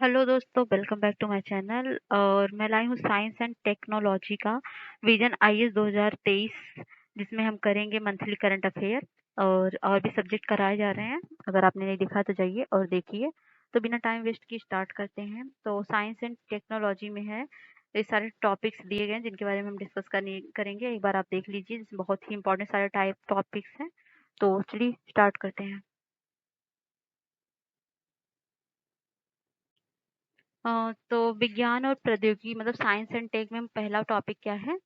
Hello दोस्तों, welcome back to my channel. और मैं लाई हूँ साइंस एंड टेक्नोलॉजी का विजन आईएएस 2023, जिसमें हम करेंगे मंथली करंट अफेयर और भी सब्जेक्ट कराए जा रहे हैं। अगर आपने नहीं देखा तो जाइए और देखिए। तो बिना टाइम वेस्ट किए स्टार्ट करते हैं। तो साइंस एंड टेक्नोलॉजी में है, ये सारे टॉपिक्स दिए गए हैं जिनके बारे में हम डिस्कस करेंगे। एक बार आप देख लीजिए, जिसमें बहुत ही इंपॉर्टेंट सारे टाइप टॉपिक्स हैं। तो चलिए स्टार्ट करते हैं। तो विज्ञान और प्रौद्योगिकी मतलब साइंस एंड टेक में पहला टॉपिक क्या है?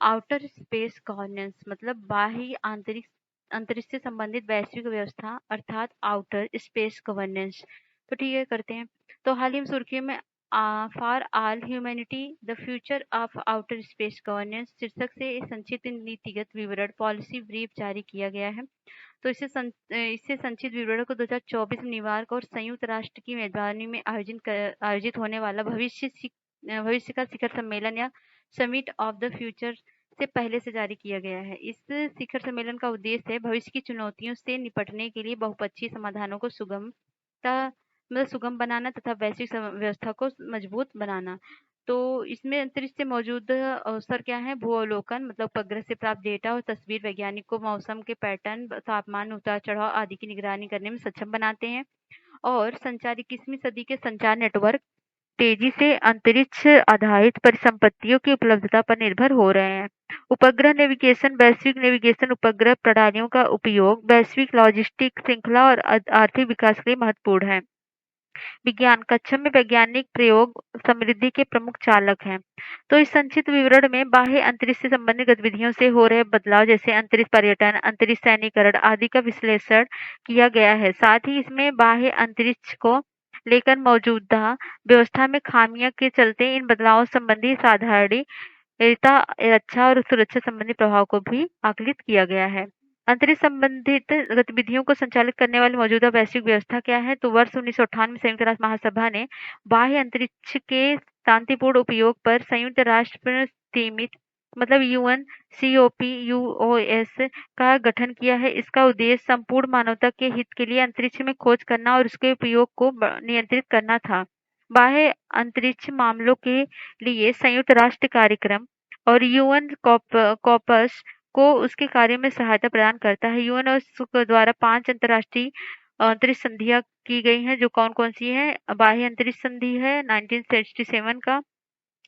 आउटर स्पेस गवर्नेंस मतलब बाह्य आंतरिक अंतरिक्ष से संबंधित वैश्विक व्यवस्था, अर्थात आउटर स्पेस गवर्नेंस। तो ठीक है, करते हैं। तो हाल ही में सुर्खियों में for all humanity the future of outer space governance शीर्षक से एक संक्षिप्त नीतिगत विवरण पॉलिसी ब्रीफ जारी किया गया है। तो इससे संचित विवरण को 2024 में न्यूयॉर्क और संयुक्त राष्ट्र की मेजबानी में आयोजित होने वाला भविष्य का शिखर सम्मेलन या समिट ऑफ द फ्यूचर से पहले से जारी किया गया है। इस शिखर सम्मेलन का उद्देश्य है भविष्य की चुनौतियों से निपटने के लिए बहुपक्षीय समाधानों को सुगम बनाना तथा वैश्विक व्यवस्था को मजबूत बनाना। तो इसमें अंतरिक्ष से मौजूद अवसर क्या है? भू अवलोकन मतलब उपग्रह से प्राप्त डेटा और तस्वीर वैज्ञानिक को मौसम के पैटर्न, तापमान, उतार चढ़ाव आदि की निगरानी करने में सक्षम बनाते हैं। और संचार 21वीं सदी के संचार नेटवर्क तेजी से अंतरिक्ष आधारित परिसंपत्तियों की उपलब्धता पर निर्भर हो रहे हैं। उपग्रह नेविगेशन वैश्विक नेविगेशन उपग्रह प्रणालियों का उपयोग वैश्विक लॉजिस्टिक श्रृंखला और आर्थिक विकास के लिए महत्वपूर्ण है। विज्ञान कक्षा में वैज्ञानिक प्रयोग समृद्धि के प्रमुख चालक हैं। तो इस संक्षिप्त विवरण में बाह्य अंतरिक्ष से संबंधित गतिविधियों से हो रहे बदलाव जैसे अंतरिक्ष पर्यटन, अंतरिक्ष सैन्यकरण आदि का विश्लेषण किया गया है। साथ ही इसमें बाह्य अंतरिक्ष को लेकर मौजूदा व्यवस्था में खामियों के चलते इन बदलावों संबंधी साधारणीयता, रक्षा और सुरक्षा संबंधी प्रभाव को भी आकलित किया गया है। अंतरिक्ष संबंधित गतिविधियों को संचालित करने वाली मौजूदा वैश्विक व्यवस्था क्या है? तो वर्ष 1958 में संयुक्त राष्ट्र महासभा ने बाह्य अंतरिक्ष के शांतिपूर्ण उपयोग पर संयुक्त राष्ट्र सीमित मतलब यूएन सीओपी यूओएस का गठन किया है। इसका उद्देश्य संपूर्ण मानवता के हित के लिए अंतरिक्ष में खोज करना और उसके उपयोग को नियंत्रित करना था। बाह्य अंतरिक्ष मामलों के लिए संयुक्त राष्ट्र कार्यक्रम और यूएन कॉपस को उसके कार्य में सहायता प्रदान करता है। यूएन और उसके द्वारा 5 अंतर्राष्ट्रीय अंतरिक्ष संधियां की गई हैं, जो कौन-कौन सी हैं? बाह्य अंतरिक्ष संधि है 1967 का।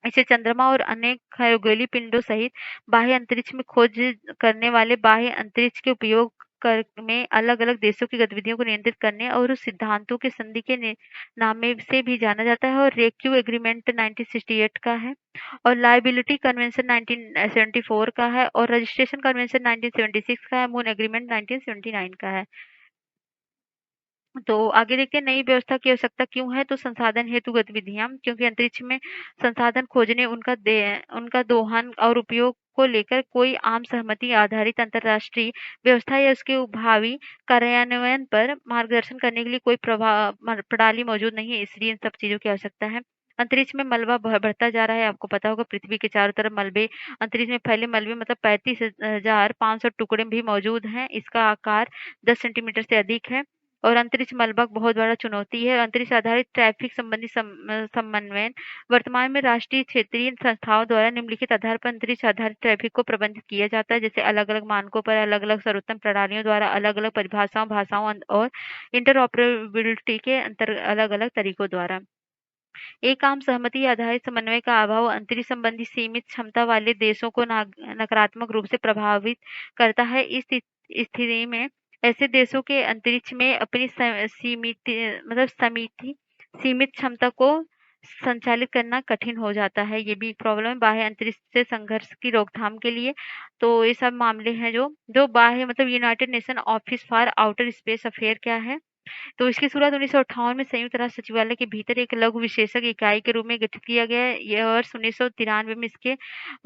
इसे चंद्रमा और अनेक खगोलीय पिंडों सहित बाह्य अंतरिक्ष में खोज करने वाले बाह्य अंतरिक्ष के उपयोग कर में अलग-अलग देशों की गतिविधियों को नियंत्रित करने और उस सिद्धांतों के संधि के नाम में से भी जाना जाता है। और रेक्यू एग्रीमेंट 1968 का है और लायबिलिटी कन्वेंशन 1974 का है और रजिस्ट्रेशन कन्वेंशन 1976 का है। मून एग्रीमेंट 1979 का है। तो आगे देखते हैं, नई व्यवस्था की आवश्यकता क्यों है? तो संसाधन हेतु गतिविधियां, क्योंकि अंतरिक्ष में संसाधन खोजने, उनका दोहन और उपयोग को लेकर कोई आम सहमति आधारित अंतरराष्ट्रीय व्यवस्था या उसके भावी कार्यान्वयन पर मार्गदर्शन करने के लिए कोई प्रणाली मौजूद नहीं है, इसलिए इन सब चीजों की आवश्यकता है। अंतरिक्ष में मलबा बढ़ता जा रहा है। आपको पता होगा पृथ्वी के चारों तरफ मलबे, अंतरिक्ष में फैले मलबे मतलब 35,500 टुकड़े भी मौजूद हैं। इसका आकार 10 सेंटीमीटर से अधिक है और अंतरिक्ष मलबा बहुत बड़ा चुनौती है। अंतरिक्ष आधारित ट्रैफिक संबंधी समन्वयन वर्तमान में राष्ट्रीय क्षेत्रीय संस्थाओं द्वारा निम्नलिखित आधार पर अंतरिक्ष आधारित ट्रैफिक को प्रबंधित किया जाता है, जैसे अलग अलग मानकों पर अलग अलग सर्वोत्तम प्रणालियों द्वारा अलग अलग परिभाषाओं भाषाओं और इंटरऑपरेबिलिटी के अंतर अलग अलग तरीकों द्वारा। एक आम सहमति आधारित समन्वय का अभाव अंतरिक्ष संबंधी सीमित क्षमता वाले देशों को नकारात्मक रूप से प्रभावित करता है। इस स्थिति में ऐसे देशों के अंतरिक्ष में अपनी सीमित क्षमता को संचालित करना कठिन हो जाता है। ये भी एक प्रॉब्लम है बाह्य अंतरिक्ष से संघर्ष की रोकथाम के लिए। तो ये सब मामले हैं जो जो बाह्य मतलब United nation office for outer space affair क्या है? तो इसकी शुरुआत 1958 में संयुक्त राष्ट्र सचिवालय के भीतर एक लघु विशेषज्ञ इकाई के रूप में गठित किया गया है। यह वर्ष 1993 में इसके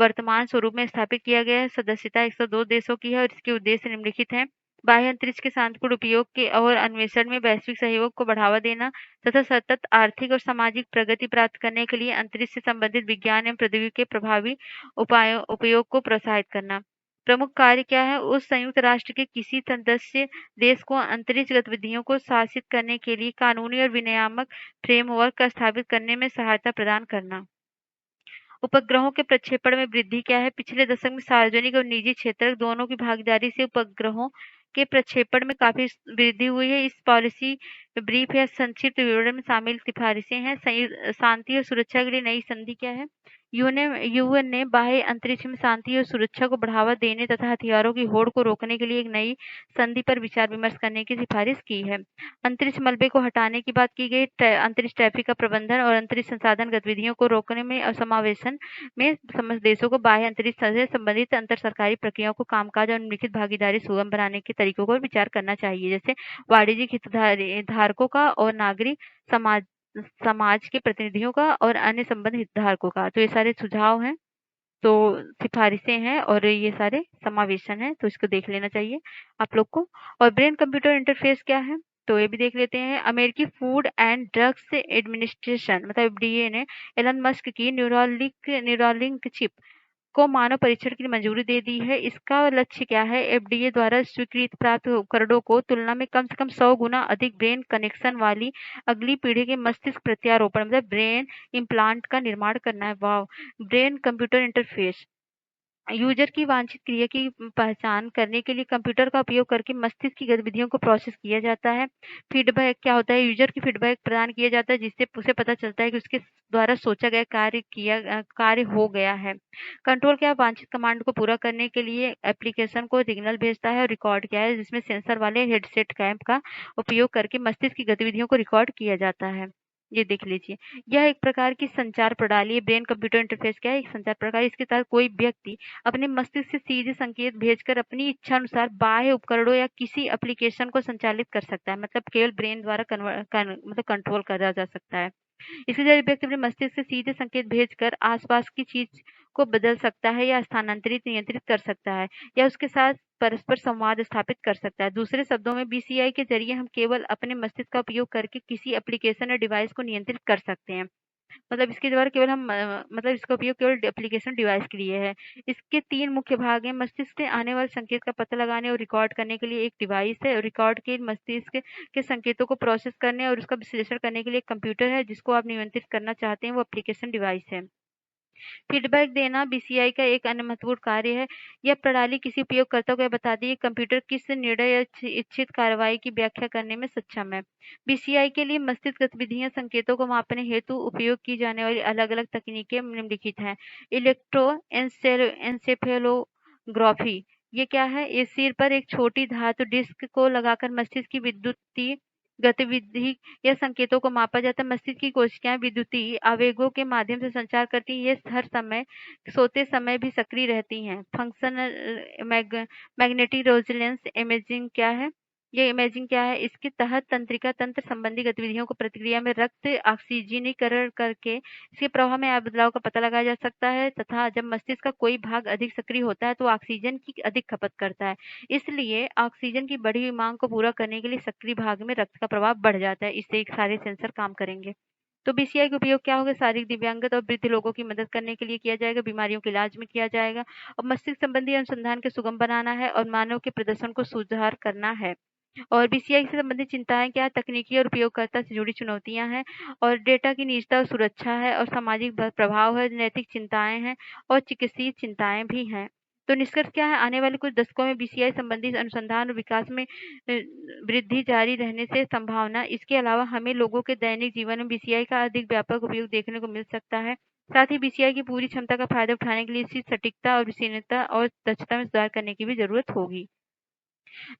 वर्तमान स्वरूप में स्थापित किया गया है। सदस्यता 102 देशों की है और इसके उद्देश्य निम्नलिखित हैं। बाह्य अंतरिक्ष के शांतिपूर्ण उपयोग के और अन्वेषण में वैश्विक सहयोग को बढ़ावा देना तथा सतत आर्थिक और सामाजिक प्रगति प्राप्त करने के लिए अंतरिक्ष से संबंधित विज्ञान एवं प्रौद्योगिकी के प्रभावी उपयोग को प्रोत्साहित करना। प्रमुख कार्य क्या है? उस संयुक्त राष्ट्र के किसी सदस्य देश को अंतरिक्ष गतिविधियों को शासित करने के लिए कानूनी और विनियामक फ्रेमवर्क का स्थापित करने में सहायता प्रदान करना। उपग्रहों के प्रक्षेपण में वृद्धि क्या है? पिछले दशक में सार्वजनिक और निजी क्षेत्र दोनों की भागीदारी से उपग्रहों के प्रक्षेपण में काफी वृद्धि हुई है। इस पॉलिसी ब्रीफ या संक्षिप्त विवरण में शामिल सिफारिशें हैं। शांति और सुरक्षा के लिए नई संधि क्या है? यूएन ने बाह्य अंतरिक्ष में शांति और सुरक्षा को बढ़ावा देने तथा हथियारों की होड़ को रोकने के लिए एक नई संधि पर विचार विमर्श करने की सिफारिश की है। अंतरिक्ष मलबे को हटाने की बात की गई। अंतरिक्ष ट्रैफिक का प्रबंधन और अंतरिक्ष संसाधन गतिविधियों को रोकने में और समावेशन में समस्त देशों को बाह्य अंतरिक्ष से संबंधित अंतर सरकारी प्रक्रियाओं को कामकाज और निम्नलिखित भागीदारी सुगम बनाने के तरीकों पर विचार करना चाहिए, जैसे वाणिज्यिक हितधारकों का और नागरिक समाज समाज के प्रतिनिधियों का और अन्य संबंधित हितधारकों का। तो ये सारे सुझाव हैं, तो सिफारिशें हैं और ये सारे समावेशन हैं, तो इसको देख लेना चाहिए आप लोग को। और ब्रेन कंप्यूटर इंटरफेस क्या है? तो ये भी देख लेते हैं। अमेरिकी फूड एंड ड्रग्स एडमिनिस्ट्रेशन मतलब एफडीए ने एलन मस्क की न्यूरालिंक चिप को मानव परीक्षण के लिए मंजूरी दे दी है। इसका लक्ष्य क्या है? एफडीए द्वारा स्वीकृत प्राप्त उपकरणों को तुलना में कम से कम 100 गुना अधिक ब्रेन कनेक्शन वाली अगली पीढ़ी के मस्तिष्क प्रत्यारोपण मतलब ब्रेन इम्प्लांट का निर्माण करना है। वाह! ब्रेन कंप्यूटर इंटरफेस यूजर की वांछित क्रिया की पहचान करने के लिए कंप्यूटर का उपयोग करके मस्तिष्क की गतिविधियों को प्रोसेस किया जाता है। फीडबैक क्या होता है? यूजर की फीडबैक प्रदान किया जाता है, जिससे उसे पता चलता है कि उसके द्वारा सोचा गया कार्य हो गया है। कंट्रोल क्या है? वांछित कमांड को पूरा करने के लिए एप्लीकेशन को सिग्नल भेजता है। और रिकॉर्ड क्या है? जिसमें सेंसर वाले हेडसेट कैम का उपयोग करके मस्तिष्क की गतिविधियों को रिकॉर्ड किया जाता है। ये देख लीजिए। यह एक प्रकार की संचार प्रणाली है। ब्रेन कंप्यूटर इंटरफेस क्या है? एक संचार प्रणाली। इसके तहत कोई व्यक्ति अपने मस्तिष्क से सीधे संकेत भेजकर अपनी इच्छा अनुसार बाह्य उपकरणों या किसी एप्लीकेशन को संचालित कर सकता है। मतलब केवल ब्रेन द्वारा मतलब कंट्रोल करा जा सकता है। इसके जरिए व्यक्ति अपने मस्तिष्क से सीधे संकेत भेजकर आसपास की चीज को बदल सकता है या स्थानांतरित नियंत्रित कर सकता है या उसके साथ परस्पर संवाद स्थापित कर सकता है। दूसरे शब्दों में बीसीआई के जरिए हम केवल अपने मस्तिष्क का उपयोग करके किसी एप्लीकेशन या डिवाइस को नियंत्रित कर सकते हैं। मतलब इसके द्वारा केवल हम मतलब इसका उपयोग केवल एप्लीकेशन डिवाइस के लिए है। इसके 3 मुख्य भाग हैं। मस्तिष्क से आने वाले संकेत का पता लगाने और रिकॉर्ड करने के लिए एक डिवाइस है। रिकॉर्ड के मस्तिष्क के संकेतों को प्रोसेस करने और उसका विश्लेषण करने के लिए एक कंप्यूटर है, जिसको आप नियंत्रित करना चाहते हैं, वो एप्लीकेशन डिवाइस है। फीडबैक देना बीसीआई का एक अन्य महत्वपूर्ण कार्य है। यह प्रणाली किसी उपयोगकर्ता को यह बताती है कि कंप्यूटर किस निर्णय या इच्छित कार्रवाई की व्याख्या करने में सक्षम है। बीसीआई के लिए मस्तिष्क गतिविधियां संकेतों को मापने हेतु उपयोग की जाने वाली अलग-अलग तकनीकें निम्नलिखित हैं। इलेक्ट्रोएन्सेफेलोग्राफी ये क्या है? ये सिर पर एक छोटी धातु डिस्क को लगाकर मस्तिष्क की विद्युतीय गतिविधि या संकेतों को मापा जाता है। मस्तिष्क की कोशिकाएं विद्युतीय आवेगों के माध्यम से संचार करती हैं। ये हर समय सोते समय भी सक्रिय रहती हैं। फंक्शनल मैग्नेटिक रेजोनेंस इमेजिंग क्या है? ये इमेजिंग क्या है? इसके तहत तंत्रिका तंत्र संबंधी गतिविधियों को प्रतिक्रिया में रक्त ऑक्सीजनीकरण करके इसके प्रभाव में आए बदलाव का पता लगाया जा सकता है तथा जब मस्तिष्क का कोई भाग अधिक सक्रिय होता है तो ऑक्सीजन की अधिक खपत करता है। इसलिए ऑक्सीजन की बढ़ी हुई मांग को पूरा करने के लिए सक्रिय भाग में रक्त का प्रवाह बढ़ जाता है। इससे एक सारे सेंसर काम करेंगे। तो बीसीआई का उपयोग क्या होगा? शारीरिक दिव्यांगता और वृद्ध लोगों की मदद करने के लिए किया जाएगा, बीमारियों के इलाज में किया जाएगा और मस्तिष्क संबंधी अनुसंधान के सुगम बनाना है और मानव के प्रदर्शन को सुधार करना है। और बीसीआई से संबंधित चिंताएं क्या? तकनीकी और उपयोगकर्ता से जुड़ी चुनौतियां हैं और डेटा की निजता और सुरक्षा है और सामाजिक प्रभाव है, नैतिक चिंताएं हैं और चिकित्सीय चिंताएं भी हैं। तो निष्कर्ष क्या है? आने वाले कुछ दशकों में बीसीआई संबंधित अनुसंधान और विकास में वृद्धि जारी रहने से संभावना। इसके अलावा हमें लोगों के दैनिक जीवन में बीसीआई का अधिक व्यापक उपयोग देखने को मिल सकता है। साथ ही बीसीआई की पूरी क्षमता का फायदा उठाने के लिए इसकी सटीकता और विश्वसनीयता और दक्षता में सुधार करने की भी जरूरत होगी।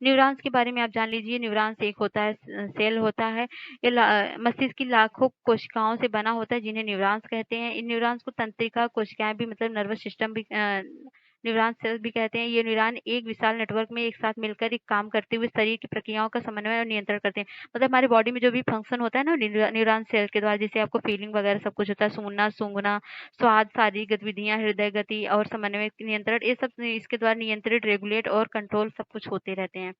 न्यूरॉन्स के बारे में आप जान लीजिए। न्यूरॉन्स एक होता है सेल होता है। ये मस्तिष्क की लाखों कोशिकाओं से बना होता है, जिन्हें न्यूरॉन्स कहते हैं। इन न्यूरॉन्स को तंत्रिका कोशिकाएं भी मतलब नर्वस सिस्टम भी न्यूरॉन सेल्स भी कहते हैं। ये न्यूरॉन एक विशाल नेटवर्क में एक साथ मिलकर एक काम करते हुए शरीर की प्रक्रियाओं का समन्वय और नियंत्रण करते हैं। मतलब हमारी बॉडी में जो भी फंक्शन होता है ना न्यूरॉन सेल के द्वारा, जैसे आपको फीलिंग वगैरह सब कुछ होता है, सूंघना सूंघना, स्वाद, शारीरिक गतिविधियां, हृदय गति और समन्वय नियंत्रण, ये सब इसके द्वारा नियंत्रित, रेगुलेट और कंट्रोल सब कुछ होते रहते हैं।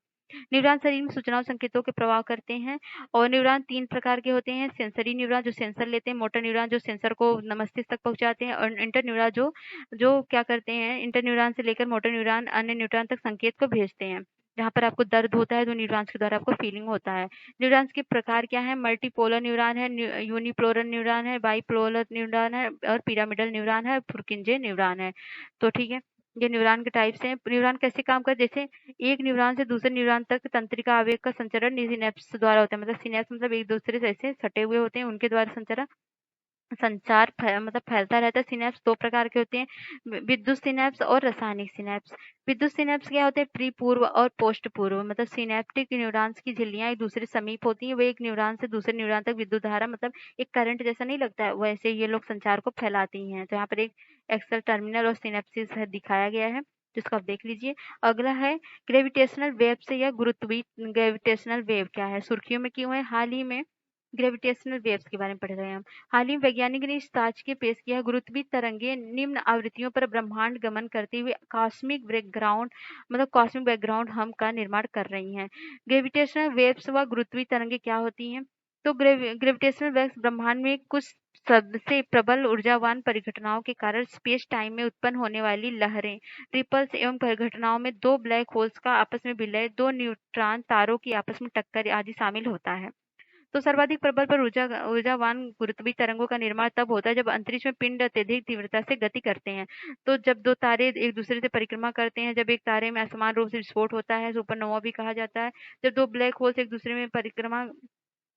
न्यूरॉन शरीर में सूचनाओं संकेतों के प्रवाह करते हैं और न्यूरॉन 3 प्रकार के होते हैं। सेंसरी न्यूरॉन जो सेंसर लेते हैं, मोटर न्यूरॉन जो सेंसर को मस्तिष्क तक पहुंचाते हैं और इंटर न्यूरॉन जो जो क्या करते हैं, इंटर न्यूरॉन से लेकर मोटर न्यूरॉन अन्य न्यूरॉन तक संकेत को भेजते हैं। जहाँ पर आपको दर्द होता है तो न्यूरॉन्स के द्वारा आपको फीलिंग होता है। न्यूरॉन्स के प्रकार क्या है? मल्टीपोलर न्यूरॉन है, यूनिपोलर न्यूरॉन है, बाइपोलर न्यूरॉन है और पिरामिडल न्यूरॉन है, पुरकिंजे न्यूरॉन है। तो ठीक है, ये न्यूरॉन के टाइप्स हैं। न्यूरॉन कैसे काम करते हैं? जैसे एक न्यूरॉन से दूसरे न्यूरॉन तक तंत्रिका आवेग का संचरण सिनेप्स द्वारा होता है। मतलब सिनेप्स मतलब एक दूसरे से ऐसे सटे हुए होते हैं, उनके द्वारा संचार मतलब फैलता रहता है। सिनेप्स 2 प्रकार के होते हैं, विद्युत सिनेप्स और रासायनिक सिनेप्स। विद्युत सिनेप्स क्या होते हैं? प्री-पूर्व और पोस्ट-पूर्व। मतलब सिनेप्टिक न्यूरॉन्स की झिल्लियाँ एक दूसरे समीप होती हैं। वो एक न्यूरॉन से दूसरे न्यूरॉन तक विद्युत धारा मतलब एक करंट जैसा नहीं लगता है, वैसे ये लोग संचार को फैलाती हैं। तो यहाँ पर एक एक्सल टर्मिनल और सिनेप्सिस है दिखाया गया है, जिसको आप देख लीजिए। अगला है ग्रेविटेशनल वेव से या ग्रेविटेशनल वेव क्या है? सुर्खियों में क्यों है? हाल ही में ग्रेविटेशनल वेव्स के बारे में पढ़ रहे हैं हम। हाल ही में वैज्ञानिक ने इस ताजगी पेश किया है, गुरुत्वीय तरंगे निम्न आवृत्तियों पर ब्रह्मांड गमन करते हुए कॉस्मिक बैकग्राउंड मतलब कॉस्मिक बैकग्राउंड हम का निर्माण कर रही हैं। ग्रेविटेशनल वेव्स व गुरुत्वीय तरंगे क्या होती हैं? तो ग्रेविटेशनल वेव्स ब्रह्मांड में कुछ सबसे प्रबल ऊर्जावान परिघटनाओं के कारण स्पेस टाइम में उत्पन्न होने वाली लहरें, रिपल्स एवं परिघटनाओं में दो ब्लैक होल्स का आपस में विलय, दो न्यूट्रॉन तारों की आपस में टक्कर आदि शामिल होता है। तो सर्वाधिक प्रबल पर ऊर्जावान गुरुत्वीय तरंगों का निर्माण तब होता है जब अंतरिक्ष में पिंड अत्यधिक तीव्रता से गति करते हैं। तो जब दो तारे एक दूसरे से परिक्रमा करते हैं, जब एक तारे में असमान रूप से विस्फोट होता है, सुपरनोवा भी कहा जाता है। जब दो ब्लैक होल्स एक दूसरे में परिक्रमा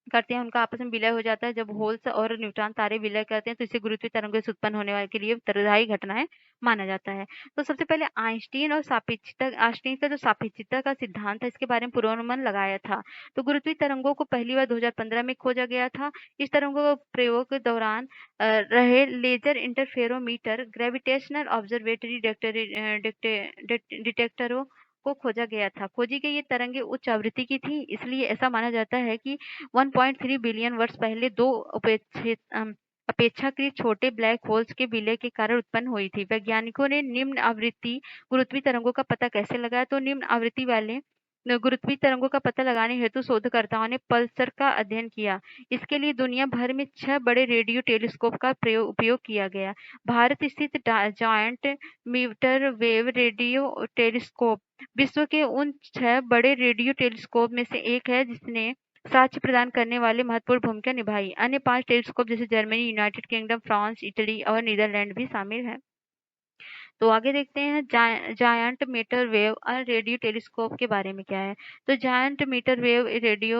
करते हैं, उनका आपस में विलय हो जाता है। जब होल्स और न्यूट्रॉन तारे विलय करते हैं तो इसे गुरुत्वीय तरंगों से उत्पन्न होने वाले के लिए उत्तरदायी घटनाएं माना जाता है। तो सबसे पहले आइंस्टीन का जो सापेक्षता का सिद्धांत है, इसके बारे में पूर्वानुमान लगाया था। तो गुरुत्वीय तरंगों को पहली बार 2015 में खोजा गया था। इस तरंगों को प्रयोग के दौरान रहे लेजर इंटरफेरोमीटर, ग्रेविटेशनल ऑब्जर्वेटरी डिटेक्टरों को खोजा गया था। खोजी गई ये तरंगे उच्च आवृत्ति की थी, इसलिए ऐसा माना जाता है कि 1.3 बिलियन वर्ष पहले दो अपेक्षाकृत छोटे ब्लैक होल्स के विलय के कारण उत्पन्न हुई थी। वैज्ञानिकों ने निम्न आवृत्ति गुरुत्वीय तरंगों का पता कैसे लगाया? तो निम्न आवृत्ति वाले गुरुत्वीय तरंगों का पता लगाने हेतु शोधकर्ताओं ने पल्सर का अध्ययन किया। इसके लिए दुनिया भर में 6 बड़े रेडियो टेलीस्कोप का उपयोग किया गया। भारत स्थित giant metre wave radio telescope विश्व के उन 6 बड़े रेडियो टेलीस्कोप में से एक है जिसने साक्ष्य प्रदान करने वाले महत्वपूर्ण भूमिका निभाई। अन्य 5 टेलीस्कोप जैसे Germany, United Kingdom, France, Italy और नीदरलैंड भी शामिल हैं। तो आगे देखते हैं जायंट मीटर वेव और रेडियो टेलीस्कोप के बारे में क्या है। तो giant metre wave radio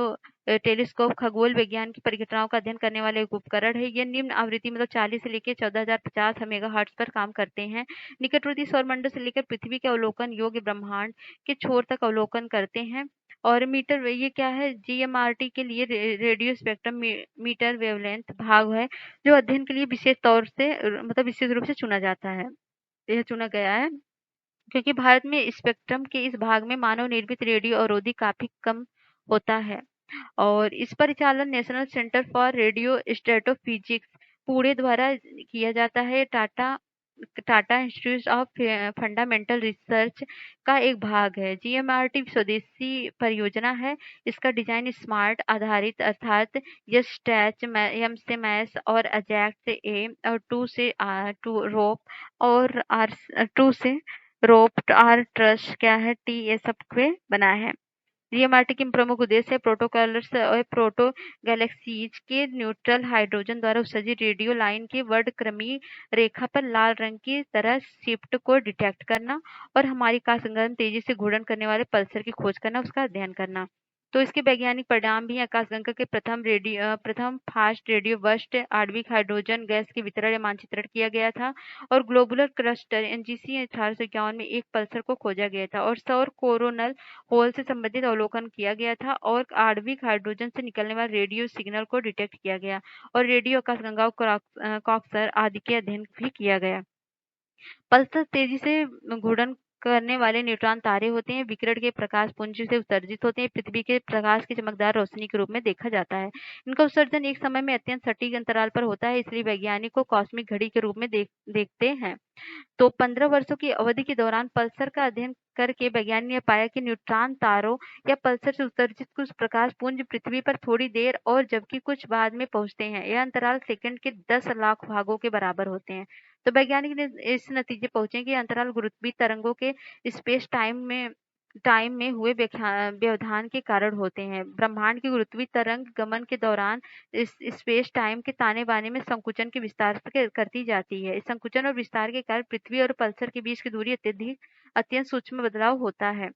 telescope खगोल विज्ञान की परिघटनाओं का अध्ययन करने वाले एक उपकरण है। ये निम्न आवृत्ति मतलब 40 से लेकर 14,050 मेगाहर्ट्ज पर काम करते हैं। निकटवर्ती सौरमंडल से लेकर पृथ्वी के अवलोकन योग्य ब्रह्मांड के छोर तक अवलोकन करते हैं। और मीटर ये क्या है? जीएमआरटी के लिए रेडियो स्पेक्ट्रम मीटर वेवलेंथ भाग है, जो अध्ययन के लिए विशेष तौर से मतलब विशेष रूप से चुना जाता है। यह चुना गया है क्योंकि भारत में स्पेक्ट्रम के इस भाग में मानव निर्मित रेडियो अवरोधी काफी कम होता है। और इस परिचालन National Centre for Radio Astrophysics Pune द्वारा किया जाता है। Tata Tata Institute of Fundamental Research का एक भाग है। जीएमआरटी स्वदेशी परियोजना है। इसका डिजाइन स्मार्ट आधारित अर्थात यस टैच एम से मैस और अजैक्ट से ए और टू रोप और आर टू से रोप आर ट्रस्ट क्या है टी ये सब पे बना है। जीएमआरटी की प्रमुख उद्देश्य है प्रोटोकॉलर्स और प्रोटो गैलेक्सीज के न्यूट्रल हाइड्रोजन द्वारा उत्सर्जित रेडियो लाइन के वर्णक्रमीय रेखा पर लाल रंग की तरह शिफ्ट को डिटेक्ट करना और हमारी आकाशगंगा तेजी से घूर्णन करने वाले पल्सर की खोज करना, उसका अध्ययन करना। तो इसके वैज्ञानिक परिणाम भी आकाशगंगा के प्रथम फास्ट रेडियो बर्स्ट आणविक हाइड्रोजन गैस के वितरण या मानचित्रण किया गया था और ग्लोबुलर क्लस्टर एनजीसी 1851 में एक पल्सर को खोजा गया था और सौर कोरोनल होल से संबंधित अवलोकन किया गया था और आणविक हाइड्रोजन से निकलने वाले रेडियो सिग्नल को डिटेक्ट किया गया और रेडियो आकाशगंगा कॉक्सर आदि के अध्ययन भी किया गया। पल्सर तेजी से घूर्णन करने वाले न्यूट्रॉन तारे होते हैं, विकिरण के प्रकाश पुंज से उत्सर्जित होते हैं, पृथ्वी के प्रकाश की चमकदार रोशनी के रूप में देखा जाता है। इनका उत्सर्जन एक समय में अत्यंत सटीक अंतराल पर होता है, इसलिए वैज्ञानिक को कॉस्मिक घड़ी के रूप में देखते हैं। तो 15 वर्षों की अवधि के दौरान पल्सर का अध्ययन करके वैज्ञानिक ने पाया कि न्यूट्रॉन तारों या पल्सर से उत्सर्जित कुछ प्रकाश पुंज पृथ्वी पर थोड़ी देर और जबकि कुछ बाद में पहुंचते हैं। यह अंतराल सेकंड के 10 लाख भागों के बराबर होते हैं। तो वैज्ञानिक ने इस नतीजे पहुंचे कि अंतराल गुरुत्वीय तरंगों के स्पेस टाइम में हुए व्यवधान के कारण होते हैं। ब्रह्मांड की गुरुत्वीय तरंग गमन के दौरान इस स्पेस टाइम के ताने बाने में संकुचन के विस्तार करती जाती है। इस संकुचन और विस्तार के कारण पृथ्वी और पल्सर के बीच की दूरी अत्यंत सूक्ष्म बदलाव होता है।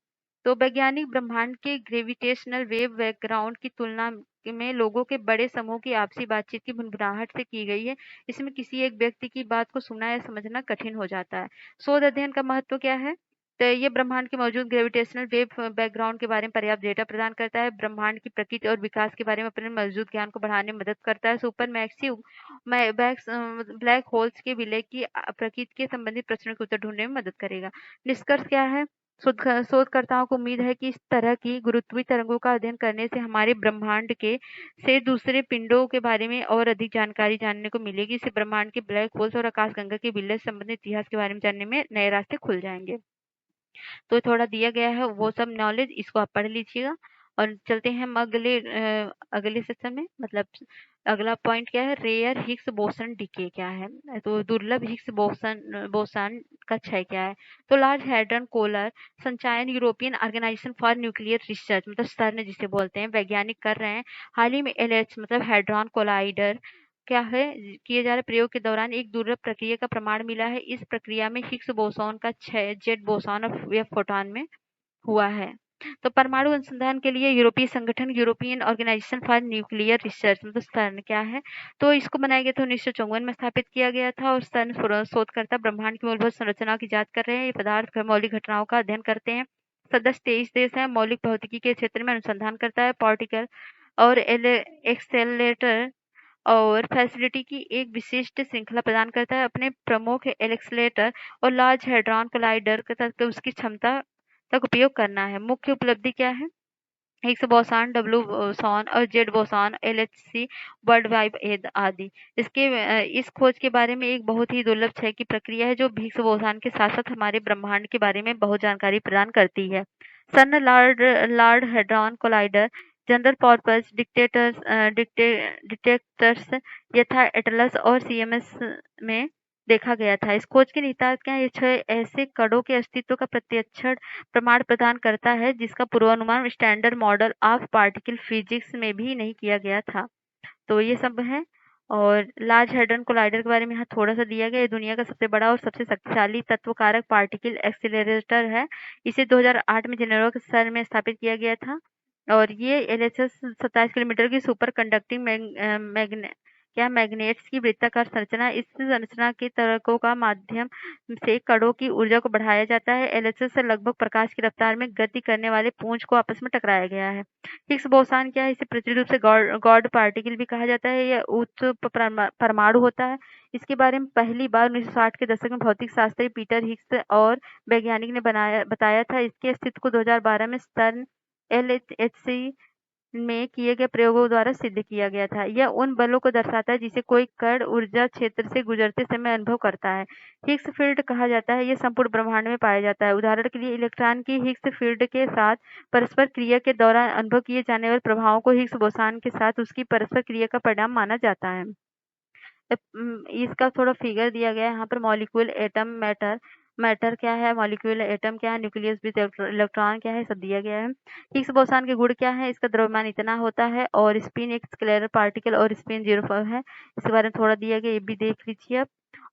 तो वैज्ञानिक ब्रह्मांड के ग्रेविटेशनल वेव बैकग्राउंड की तुलना में लोगों के बड़े समूह की आपसी बातचीत की भुनभुनाहट से की गई है। इसमें किसी एक व्यक्ति की बात को सुनना या समझना कठिन हो जाता है। शोध अध्ययन का महत्व क्या है? तो ये ब्रह्मांड के मौजूद ग्रेविटेशनल वेव बैकग्राउंड के बारे में पर्याप्त डेटा प्रदान करता है, ब्रह्मांड की प्रकृति और विकास के बारे में अपने मौजूद ज्ञान को बढ़ाने में मदद करता है, सुपर मैक्सिव ब्लैक होल्स के विलय की प्रकृति के संबंधित प्रश्नों के उत्तर ढूंढने में मदद करेगा। निष्कर्ष क्या है? शोधकर्ताओं को उम्मीद है कि इस तरह की गुरुत्वीय तरंगों का अध्ययन करने से हमारे ब्रह्मांड के से दूसरे पिंडों के बारे में और अधिक जानकारी जानने को मिलेगी। इससे ब्रह्मांड के ब्लैक होल्स और आकाशगंगा के विलय से संबंधित इतिहास के बारे में जानने में नए रास्ते खुल जाएंगे। तो थोड़ा दिया गया है वो सब नॉलेज, इसको आप पढ़ लीजिएगा। और चलते हैं हम अगले सेक्शन में। मतलब अगला पॉइंट क्या है? रेयर हिग्स बोसन डिके क्या है? तो दुर्लभ हिग्स बोसन का क्षय क्या है? तो लार्ज हैड्रन कोलर संचयन European organization for nuclear research मतलब सर्न जिसे बोलते हैं, वैज्ञानिक कर रहे हैं। हाल ही में एलएच मतलब हैड्रॉन कोलाइडर क्या है किए जा रहे प्रयोग के दौरान एक दुर्लभ प्रक्रिया का प्रमाण मिला है। इस प्रक्रिया में हिग्स बोसॉन का क्षय जेट बोसॉन और या फोटॉन में हुआ है। तो परमाणु अनुसंधान के लिए यूरोपीय संगठन European organization for nuclear research मतलब सर्न क्या है? तो इसको बनाया गया था 1954 में स्थापित किया गया था। और सर्न शोधकर्ता ब्रह्मांड की मूलभूत संरचना की जांच कर रहे हैं। ये पदार्थ मौलिक घटनाओं का अध्ययन करते हैं। सदस्य 23 देश हैं। मौलिक भौतिकी के क्षेत्र में अनुसंधान करता है। पार्टिकल और एक्सेलरेटर और फैसिलिटी की एक विशिष्ट श्रृंखला प्रदान करता है। अपने प्रमुख एक्सेलरेटर और लार्ज हैड्रॉन कोलाइडर तक उसकी क्षमता तक उपयोग करना है। मुख्य उपलब्धि क्या है? हिग्स बोसॉन, डब्ल्यू बोसॉन और Z boson, LHC, world wide आदि। इस खोज के बारे में एक बहुत ही दुर्लभ क्षय की प्रक्रिया है जो हिग्स बोसॉन के साथ साथ हमारे ब्रह्मांड के बारे में बहुत जानकारी प्रदान करती है। CERN Large Hadron Collider general purpose detectors यथा एटलस और सीएमएस में देखा गया था। इस खोज के निहितार्थ क्या है? ये 6 ऐसे कणों के अस्तित्व का प्रत्यक्ष प्रमाण प्रदान करता है जिसका पूर्वानुमान standard model of particle physics में भी नहीं किया गया था। तो ये सब है। और लार्ज हैड्रन कोलाइडर के बारे में यहाँ थोड़ा सा दिया गया। ये दुनिया का सबसे बड़ा और सबसे शक्तिशाली तत्वकारक पार्टिकल एक्सीलरेटर है। इसे 2008 में जेनेवा के शहर में स्थापित किया गया था। और ये एलएचएस 27 किलोमीटर की सुपर कंडक्टिंग मैग्नेट्स की वृत्ताकार संरचना। इस संरचना के तरकों का माध्यम से कणों की ऊर्जा को बढ़ाया जाता है। एलएचएस से लगभग प्रकाश की रफ्तार में गति करने वाले पुंज को आपस में टकराया गया है। हिग्स बोसॉन क्या है? इसे प्रचलित रूप से गॉड पार्टिकल भी कहा जाता है। यह उच्च परमाणु होता है। इसके बारे में पहली बार 1960 के दशक में भौतिक शास्त्री पीटर हिग्स और वैज्ञानिक ने बताया था। इसके अस्तित्व को 2012 में स्टर्न एलएचसी में किए गए प्रयोगों द्वारा सिद्ध किया गया था। यह उन बलों को दर्शाता है जिसे कोई कण ऊर्जा क्षेत्र से गुजरते समय अनुभव करता है। हिग्स फील्ड कहा जाता है। यह संपूर्ण ब्रह्मांड में पाया जाता है। उदाहरण के लिए इलेक्ट्रॉन की हिग्स फील्ड के साथ परस्पर क्रिया के दौरान अनुभव किए जाने वाले प्रभावों को हिग्स बोसॉन के साथ उसकी परस्पर क्रिया का परिणाम माना जाता है। इसका थोड़ा फिगर दिया गया है यहाँ पर। मॉलिक्यूल, एटम, मैटर क्या है? मॉलिक्यूल, एटम क्या है? न्यूक्लियस विद इलेक्ट्रॉन क्या है? सब दिया गया है। हिग्स बोसॉन के गुण क्या है? इसका द्रव्यमान इतना होता है और स्पिन एक स्केलर पार्टिकल और स्पिन 0 है। इसके बारे में थोड़ा दिया गया, ये भी देख लीजिए आप।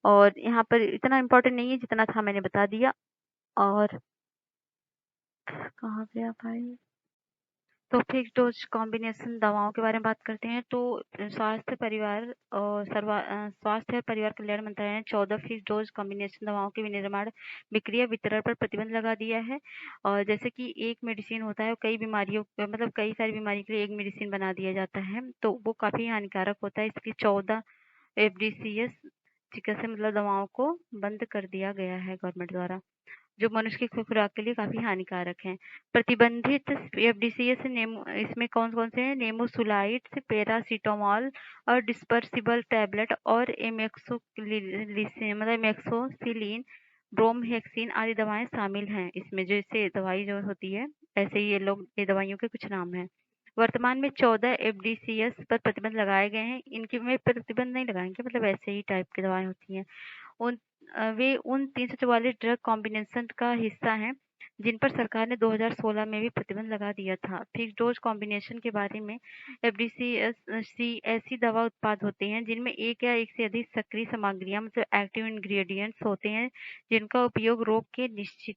और यहाँ पर इतना इम्पोर्टेंट नहीं है जितना था मैंने बता दिया। और कहाँ गया भाई? तो फिक्स डोज कॉम्बिनेशन दवाओं के बारे में बात करते हैं। तो स्वास्थ्य और परिवार कल्याण मंत्रालय ने 14 फिक्स डोज कॉम्बिनेशन दवाओं के विनिर्माण, बिक्री या वितरण पर प्रतिबंध लगा दिया है। और जैसे कि एक मेडिसिन होता है, कई बीमारियों मतलब कई सारी बीमारी के लिए एक मेडिसिन बना दिया जाता है, तो वो काफी हानिकारक होता है। इसलिए 14 एफडीसीएस चिकित्सा मतलब दवाओं को बंद कर दिया गया है गवर्नमेंट द्वारा। जो मनुष्य की खुराक के लिए काफ़ी हानिकारक हैं। प्रतिबंधित एफडीसीएस इसमें कौन-कौन से हैं? नेमुसुलाइड्स, पैरासिटामोल और डिस्पर्सिबल टैबलेट और एमोक्सिसिलिन, ब्रोमहेक्सिन आदि दवाएँ शामिल हैं इसमें। जैसे दवाई जो होती है, ऐसे ही ये दवाइयों के कुछ नाम हैं। वर्तमान में 14 एफडीसीएस पर प्रतिबंध लगाए गए हैं। इनके में प्रतिबंध नहीं लगाएँगे, मतलब ऐसे ही टाइप की दवाएँ होती हैं। उन वे उन 344 ड्रग कॉम्बिनेशन का हिस्सा हैं, जिन पर सरकार ने 2016 में भी प्रतिबंध लगा दिया था। फिक्स्ड डोज कॉम्बिनेशन के बारे में एफडीसी ऐसी दवा उत्पाद होते हैं जिनमें एक या एक से अधिक सक्रिय सामग्रियां मतलब एक्टिव इंग्रेडिएंट्स होते हैं, जिनका उपयोग रोग के निश्चित